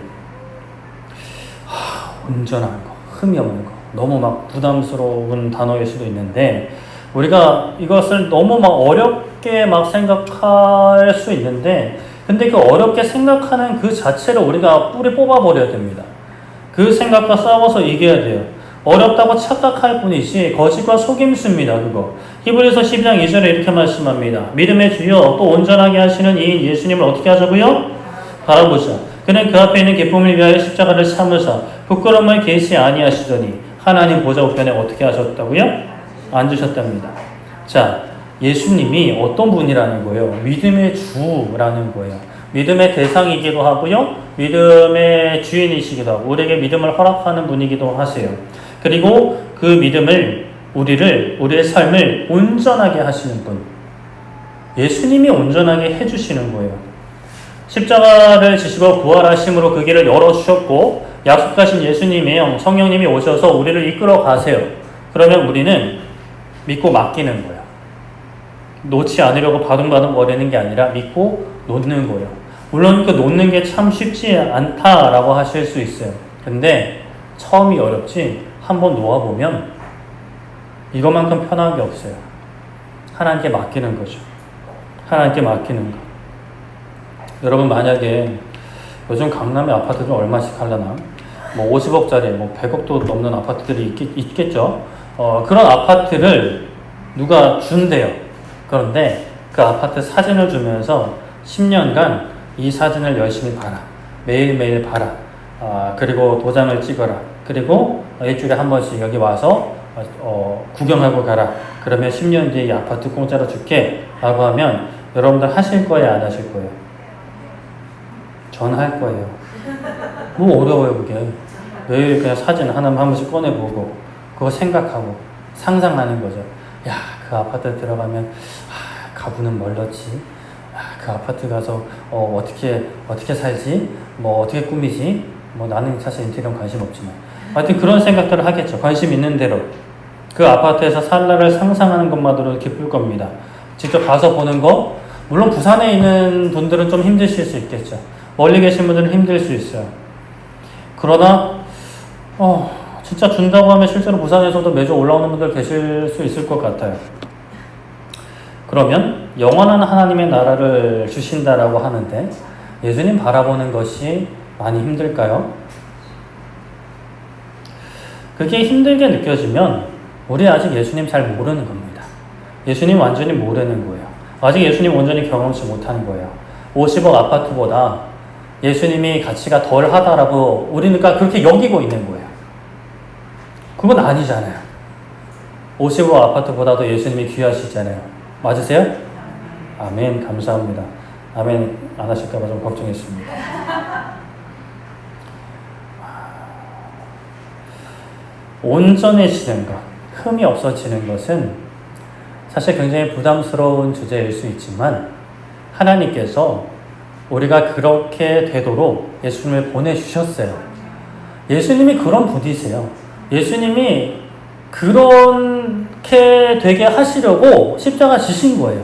A: 온전한 거, 흠이 없는 거. 너무 막 부담스러운 단어일 수도 있는데 우리가 이것을 너무 막 어렵게 막 생각할 수 있는데 근데 그 어렵게 생각하는 그 자체를 우리가 뿌리 뽑아버려야 됩니다. 그 생각과 싸워서 이겨야 돼요. 어렵다고 착각할 뿐이지 거짓과 속임수입니다. 그거. 히브리서 12장 2절에 이렇게 말씀합니다. 믿음의 주여 또 온전하게 하시는 이 예수님을 어떻게 하자고요? 바라보자. 그는 그 앞에 있는 기쁨을 위하여 십자가를 참으사 부끄러움을 계시 아니하시더니 하나님 보좌 우편에 어떻게 하셨다고요? 앉으셨답니다. 자, 예수님이 어떤 분이라는 거예요? 믿음의 주라는 거예요. 믿음의 대상이기도 하고요. 믿음의 주인이시기도 하고 우리에게 믿음을 허락하는 분이기도 하세요. 그리고 그 믿음을 우리의 삶을 온전하게 하시는 분. 예수님이 온전하게 해주시는 거예요. 십자가를 지시고 부활하심으로 그 길을 열어주셨고 약속하신 예수님이요. 성령님이 오셔서 우리를 이끌어 가세요. 그러면 우리는 믿고 맡기는 거예요. 놓지 않으려고 바둥바둥 거리는 게 아니라 믿고 놓는 거예요. 물론 그 놓는 게 참 쉽지 않다라고 하실 수 있어요. 근데 처음이 어렵지 한번 놓아보면 이것만큼 편한 게 없어요. 하나님께 맡기는 거죠. 하나님께 맡기는 거. 여러분 만약에 요즘 강남의 아파트들 얼마씩 하려나? 50억짜리, 100억도 넘는 아파트들이 있겠죠. 그런 아파트를 누가 준대요. 그런데 그 아파트 사진을 주면서 10년간 이 사진을 열심히 봐라. 매일매일 봐라. 그리고 도장을 찍어라. 그리고 일주일에 한 번씩 여기 와서 구경하고 가라. 그러면 10년 뒤에 이 아파트 공짜로 줄게. 라고 하면 여러분들 하실 거예요? 안 하실 거예요? 전 할 거예요. 뭐 어려워요 그게. 매일 그냥 사진 하나만 한 번씩 꺼내보고 그거 생각하고 상상하는 거죠. 야, 그 아파트 들어가면 가구는 멀었지. 그 아파트 가서 어떻게 살지? 어떻게 꾸미지? 나는 사실 인테리어는 관심 없지만 하여튼 그런 생각들을 하겠죠. 관심 있는 대로 그 아파트에서 살 날을 상상하는 것만으로도 기쁠 겁니다. 직접 가서 보는 거 물론 부산에 있는 분들은 좀 힘드실 수 있겠죠. 멀리 계신 분들은 힘들 수 있어요. 그러나 진짜 준다고 하면 실제로 부산에서도 매주 올라오는 분들 계실 수 있을 것 같아요. 그러면 영원한 하나님의 나라를 주신다라고 하는데 예수님 바라보는 것이 많이 힘들까요? 그게 힘들게 느껴지면 우리 아직 예수님 잘 모르는 겁니다. 예수님 완전히 모르는 거예요. 아직 예수님 온전히 경험치 못하는 거예요. 50억 아파트보다 예수님이 가치가 덜 하다라고 우리는 그렇게 여기고 있는 거예요. 그건 아니잖아요. 50억 아파트보다도 예수님이 귀하시잖아요. 맞으세요? 아멘. 감사합니다. 아멘 안 하실까봐 좀 걱정했습니다. 온전해지는 것, 흠이 없어지는 것은 사실 굉장히 부담스러운 주제일 수 있지만 하나님께서 우리가 그렇게 되도록 예수님을 보내주셨어요. 예수님이 그런 분이세요. 예수님이 그렇게 되게 하시려고 십자가 지신 거예요.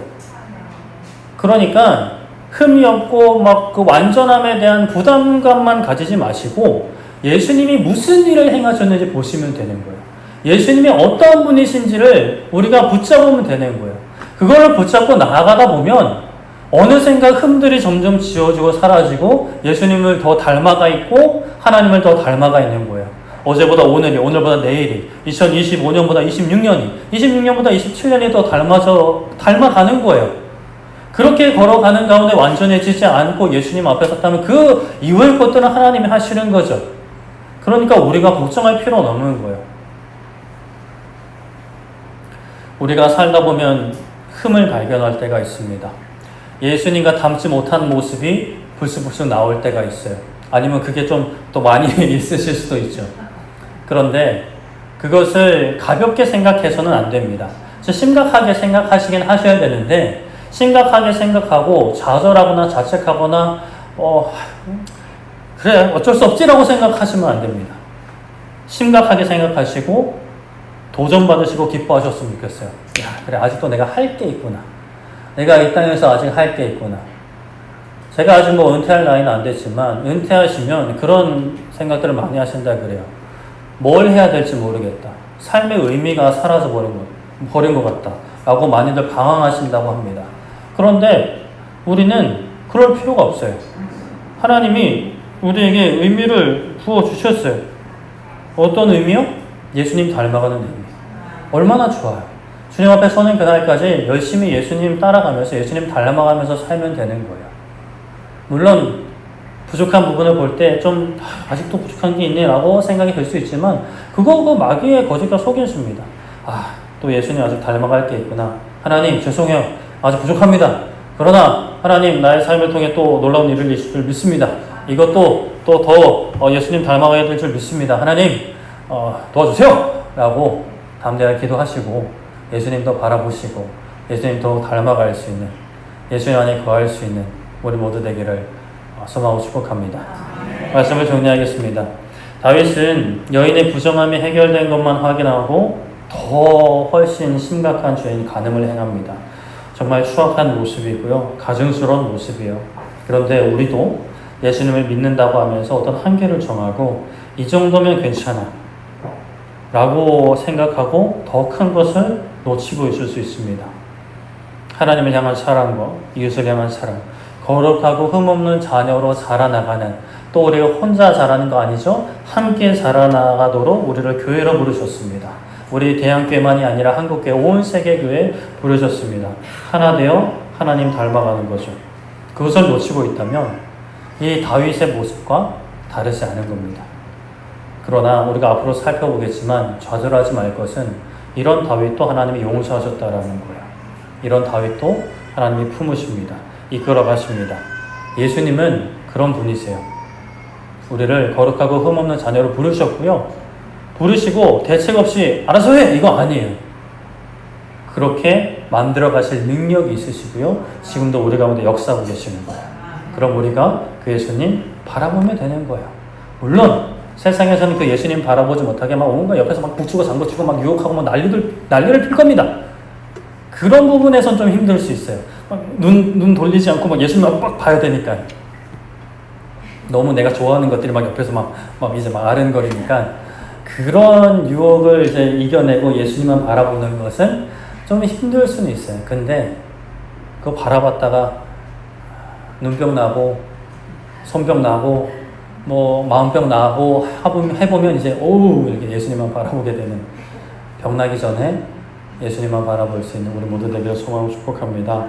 A: 그러니까 흠이 없고 막 그 완전함에 대한 부담감만 가지지 마시고 예수님이 무슨 일을 행하셨는지 보시면 되는 거예요. 예수님이 어떤 분이신지를 우리가 붙잡으면 되는 거예요. 그거를 붙잡고 나아가다 보면 어느샌가 흠들이 점점 지워지고 사라지고 예수님을 더 닮아가 있고 하나님을 더 닮아가 있는 거예요. 어제보다 오늘이, 오늘보다 내일이, 2025년보다 26년이, 26년보다 27년이 더 닮아가는 거예요. 그렇게 걸어가는 가운데 완전해지지 않고 예수님 앞에 섰다면 그 이후의 것들은 하나님이 하시는 거죠. 그러니까 우리가 걱정할 필요는 없는 거예요. 우리가 살다 보면 흠을 발견할 때가 있습니다. 예수님과 닮지 못한 모습이 불쑥불쑥 나올 때가 있어요. 아니면 그게 좀 또 많이 있으실 수도 있죠. 그런데 그것을 가볍게 생각해서는 안 됩니다. 심각하게 생각하시긴 하셔야 되는데 심각하게 생각하고 좌절하거나 자책하거나 그래 어쩔 수 없지라고 생각하시면 안 됩니다. 심각하게 생각하시고 도전받으시고 기뻐하셨으면 좋겠어요. 야, 그래 아직도 내가 할 게 있구나. 내가 이 땅에서 아직 할 게 있구나. 제가 아직 뭐 은퇴할 나이는 안 됐지만 은퇴하시면 그런 생각들을 많이 하신다 그래요. 뭘 해야 될지 모르겠다. 삶의 의미가 사라져 버린 것 같다. 라고 많이들 방황하신다고 합니다. 그런데 우리는 그럴 필요가 없어요. 하나님이 우리에게 의미를 부어주셨어요. 어떤 의미요? 예수님 닮아가는 의미. 얼마나 좋아요. 주님 앞에 서는 그날까지 열심히 예수님 따라가면서 예수님 닮아가면서 살면 되는 거예요. 물론 부족한 부분을 볼 때 좀 아직도 부족한 게 있네 라고 생각이 들 수 있지만 그거 마귀의 거짓과 속임수입니다. 또 예수님 아직 닮아갈 게 있구나. 하나님 죄송해요. 아직 부족합니다. 그러나 하나님 나의 삶을 통해 또 놀라운 일을 있을 줄 믿습니다. 이것도 또 더 예수님 닮아가야 될 줄 믿습니다. 하나님 도와주세요. 라고 담대하게 기도하시고 예수님 더 바라보시고 예수님 더 닮아갈 수 있는 예수님 안에 거할 수 있는 우리 모두 되기를 소망하고 축복합니다. 말씀을 정리하겠습니다. 다윗은 여인의 부정함이 해결된 것만 확인하고 더 훨씬 심각한 죄인 간음을 행합니다. 정말 추악한 모습이고요. 가증스러운 모습이에요. 그런데 우리도 예수님을 믿는다고 하면서 어떤 한계를 정하고 이 정도면 괜찮아 라고 생각하고 더 큰 것을 놓치고 있을 수 있습니다. 하나님을 향한 사랑과 이웃을 향한 사랑, 거룩하고 흠없는 자녀로 자라나가는, 또 우리가 혼자 자라는 거 아니죠? 함께 자라나가도록 우리를 교회로 부르셨습니다. 우리 대한교회만이 아니라 한국교회, 온 세계교회에 부르셨습니다. 하나 되어 하나님 닮아가는 거죠. 그것을 놓치고 있다면 이 다윗의 모습과 다르지 않은 겁니다. 그러나 우리가 앞으로 살펴보겠지만 좌절하지 말 것은 이런 다윗도 하나님이 용서하셨다라는 거예요. 이런 다윗도 하나님이 품으십니다. 이끌어 가십니다. 예수님은 그런 분이세요. 우리를 거룩하고 흠없는 자녀로 부르셨고요. 부르시고 대책 없이 알아서 해! 이거 아니에요. 그렇게 만들어 가실 능력이 있으시고요. 지금도 우리 가운데 역사하고 계시는 거예요. 그럼 우리가 그 예수님 바라보면 되는 거예요. 물론 세상에서는 그 예수님 바라보지 못하게 막 온갖 옆에서 막 북치고 장구치고 막 유혹하고 막 난리를 필 겁니다. 그런 부분에선 좀 힘들 수 있어요. 눈 돌리지 않고 막 예수님만 빡 봐야 되니까. 너무 내가 좋아하는 것들이 막 옆에서 막 이제 막 아른거리니까 그런 유혹을 이제 이겨내고 예수님만 바라보는 것은 좀 힘들 수는 있어요. 근데 그거 바라봤다가 눈병 나고 손병 나고 뭐 마음병 나고 해보면 이제 이렇게 예수님만 바라보게 되는, 병나기 전에 예수님만 바라볼 수 있는 우리 모두 되기를 소망하고 축복합니다.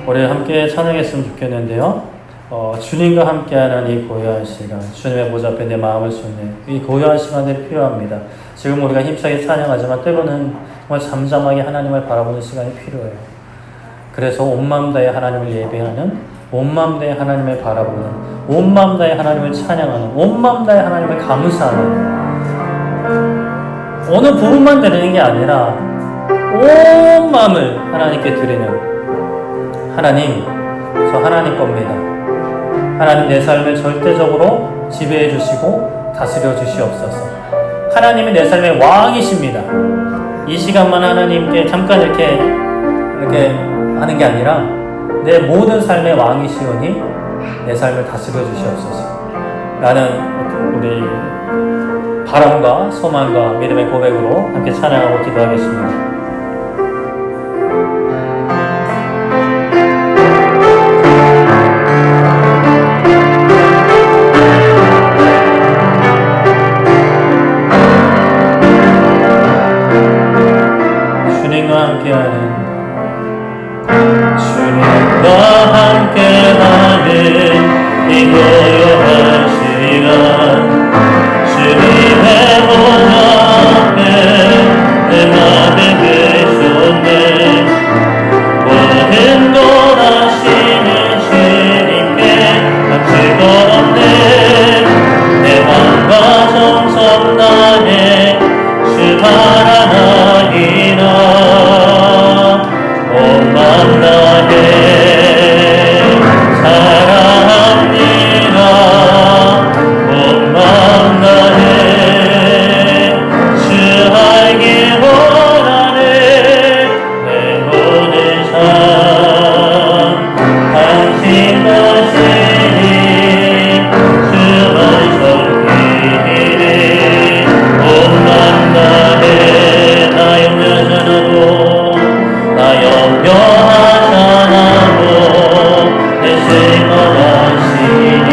A: 우리 함께 찬양했으면 좋겠는데요. 주님과 함께하는 이 고요한 시간, 주님의 보좌 앞에 내 마음을 쏟는 이 고요한 시간이 필요합니다. 지금 우리가 힘차게 찬양하지만 때로는 정말 잠잠하게 하나님을 바라보는 시간이 필요해요. 그래서 온 마음 다해 하나님을 예배하는, 온 마음 다해 하나님을 바라보는, 온 마음 다해 하나님을 찬양하는, 온 마음 다해 하나님을 감사하는, 어느 부분만 드리는 게 아니라 온 마음을 하나님께 드리는, 하나님, 저 하나님 겁니다. 하나님, 내 삶을 절대적으로 지배해 주시고 다스려 주시옵소서. 하나님이 내 삶의 왕이십니다. 이 시간만 하나님께 잠깐 이렇게 하는 게 아니라 내 모든 삶의 왕이시오니 내 삶을 다스려 주시옵소서. 라는 우리 바람과 소망과 믿음의 고백으로 함께 찬양하고 기도하겠습니다. 주님과 함께하는 이 고요한 시간, 주님의 보좌 앞에 내 맘에 계셨네. 모든 것 아시는 주님께 감출 것 없네. 내 맘과 정성 다해 주 바라나이다. 온 맘 다해 사랑합니다. 온 맘 다해 주 알기 원하네. 내 모든 삶 당신 것이니 주만 섬기리. 온 맘 다해 나 염려하잖아도 나 염려하잖아도 되실 것 아시니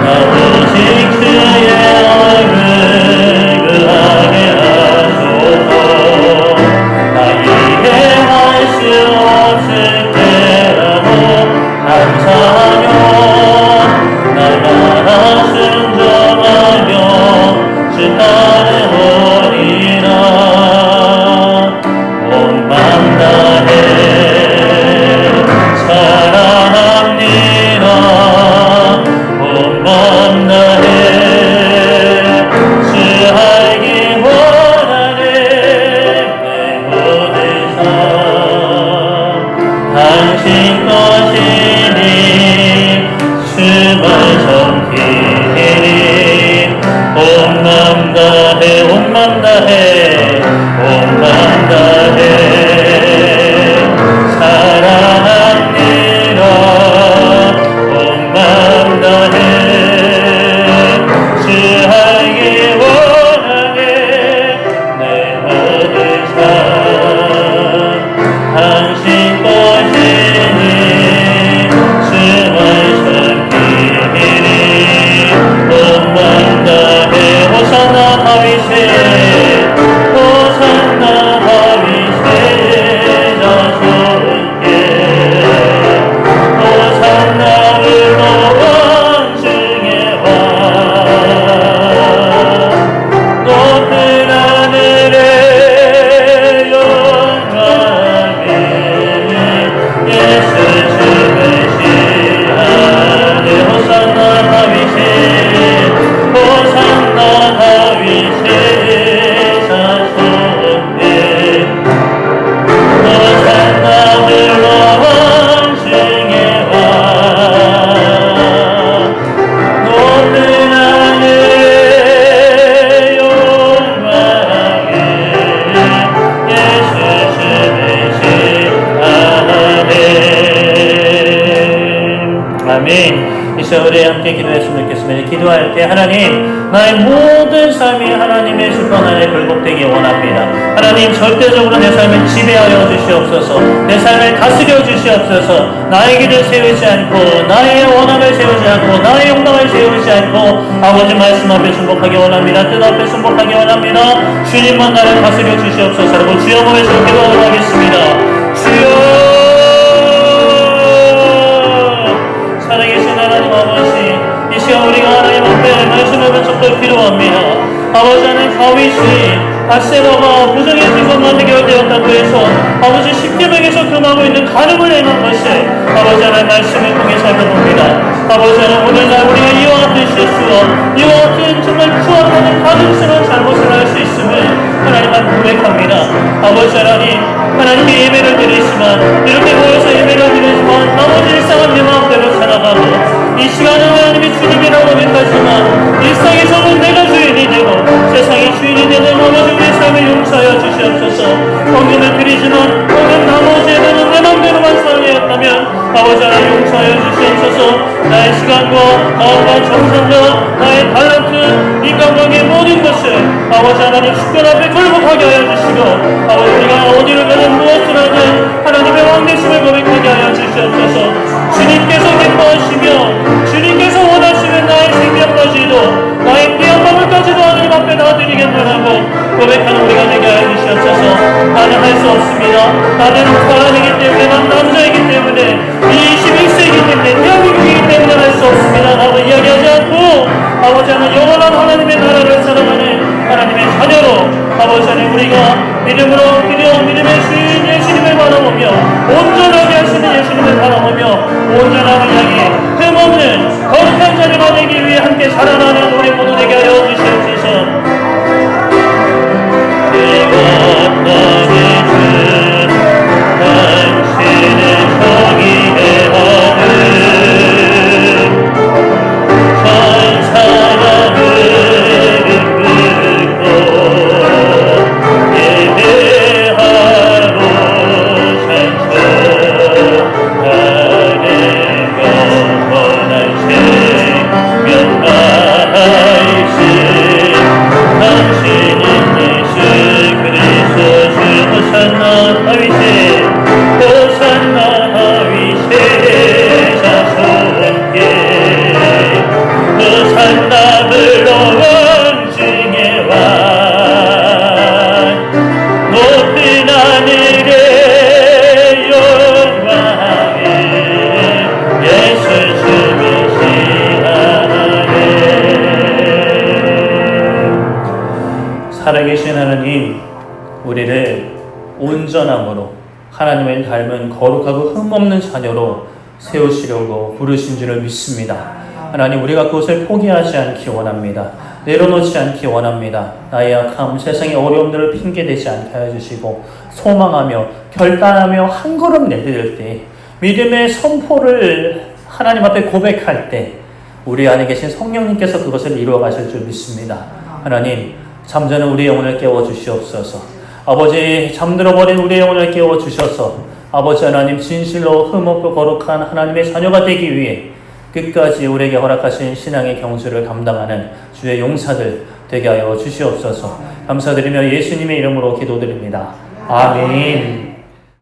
A: 나 오직 주의 얼굴 그하게 하소서. 나 이해할 수 없을 때라도 감사하며 날마다 순종하며 주 따르오리라. 온 맘 다해 사랑합니다. 온 맘 다해 주 알기 원하네. 내 모든 삶 당신 것이니 주만 섬기리. 온 맘 다해 온 맘 다해 온 맘 다해 사랑합니다. 온 맘 다해 주 알기 원하네. 내 모든 삶 당신 것이니 주만 섬기리. 온 맘 다해 호산나 다윗의 호산나 다윗의 자손께 호산나 흘러온 중의 왕 높은 하늘에 영광에 예수 주의 시간에 호산나 다윗의 호산나 다윗의 자손께 호산나 흘러온 중의 왕 높은 하늘에 영광에 예수 주의 시간에. 아멘. 이 시간 우리 함께 기도했으면 좋겠습니다. 기도할 때 하나님, 나의 모든 삶이 하나님의 주권 아래 굴복되기 원합니다. 하나님, 절대적으로 내 삶을 지배하여 주시옵소서. 내 삶을 다스려 주시옵소서. 나의 길을 세우지 않고 나의 원함을 세우지 않고 나의 영광을 세우지 않고 아버지 말씀 앞에 순복하기 원합니다. 뜻 앞에 순복하기 원합니다. 주님만 나를 다스려 주시옵소서라고 주여 보내서 기도하겠습니다. 주여, 살아계신 하나님 아버지, 이 시간 우리가 하나님 앞에 말씀을 맺혔고 필요합니다. 아버지, 하나님 다윗이 갓세바가 부정의 죄성만 해결되었다고 해서 아버지 십계명에서 금하고 있는 간음을 행한 것을 아버지 하나님 말씀을 통해 살펴봅니다. 아버지 하나님 오늘날 우리가 이와 같은 실수와 이와 같은 정말 추악하는 가증스러운 잘못을 할 수 있음을 하나님만 고백합니다. 아버지 하나님께 예배를 드리지만 이렇게 모여서 예배를 드리지만 나머지 일상은 내 마음대로 살아가고 이 시간은 하나님이 주님이라고 고백하지만 일상에서는 내가 주인이 되고 세상의 주인이 되는 아버지 우리의 삶을 용서하여 주시옵소서. 헌금을 드리지만 혹은 나머지에는 내 마음대로만 살려했다면 아버지 하나님 용서하여 주시옵소서. 나의 시간과 마음과 정성과 나의 달란트 인간관계의 모든 것을 아버지 하나님 주권 앞에 굴복하게 하여 주시고 아버지 우리가 어디를 가든 무엇을 하든 하나님의 왕되심을 고백하게 하여 주시옵소서. 주님께서 기뻐하시며 주님께서 원하시는 나의 생명까지도 나의 귀한 마음까지도 하나님 앞에 놔드리겠노라고 고백하는 우리가 되게 하여 주시옵소서. 나는 할 수 없습니다. 나는 사람이기 때문에 난 남자이기 때문에 21세기이기 때문에 대한민국이기 때문에 할 수 없습니다 라고 이야기하지 않고 아버지 하나님 영원한 하나님의 나라를 살아가는 하나님의 자녀로 아버지 하나님 우리가 믿음으로 기대어 믿음의 주인 예수님을 바라보며 온전하게 하시는 예수님을 바라보며 온전함을 향해 흠없는 거룩한 자녀가 되기 위해 함께 살아나는 우리 모두 되게 하여 주시옵소서. 당신은 정의의 하늘 천사가 흐르고 예배하고 찬송하는 영원한 생명 나이신 당신은 예수 그리스도 주 호산나 다윗의 호산나 다윗의 자손께 호산나 불러온 중의 왕 높은 하늘의 영광을 예수 주시하네. 살아계신 하나님 우리를 온전함으로 하나님을 닮은 거룩하고 흠없는 자녀로 세우시려고 부르신 줄을 믿습니다. 하나님 우리가 그것을 포기하지 않기 원합니다. 내려놓지 않기 원합니다. 나의 약함, 세상의 어려움들을 핑계대지 않게 하여 주시고 소망하며 결단하며 한 걸음 내디딜 때 믿음의 선포를 하나님 앞에 고백할 때 우리 안에 계신 성령님께서 그것을 이루어 가실 줄 믿습니다. 하나님 잠자는 우리의 영혼을 깨워주시옵소서. 아버지 잠들어버린 우리의 영혼을 깨워주셔서 아버지 하나님 진실로 흠없고 거룩한 하나님의 자녀가 되기 위해 끝까지 우리에게 허락하신 신앙의 경주를 감당하는 주의 용사들 되게 하여 주시옵소서. 감사드리며 예수님의 이름으로 기도드립니다. 아멘.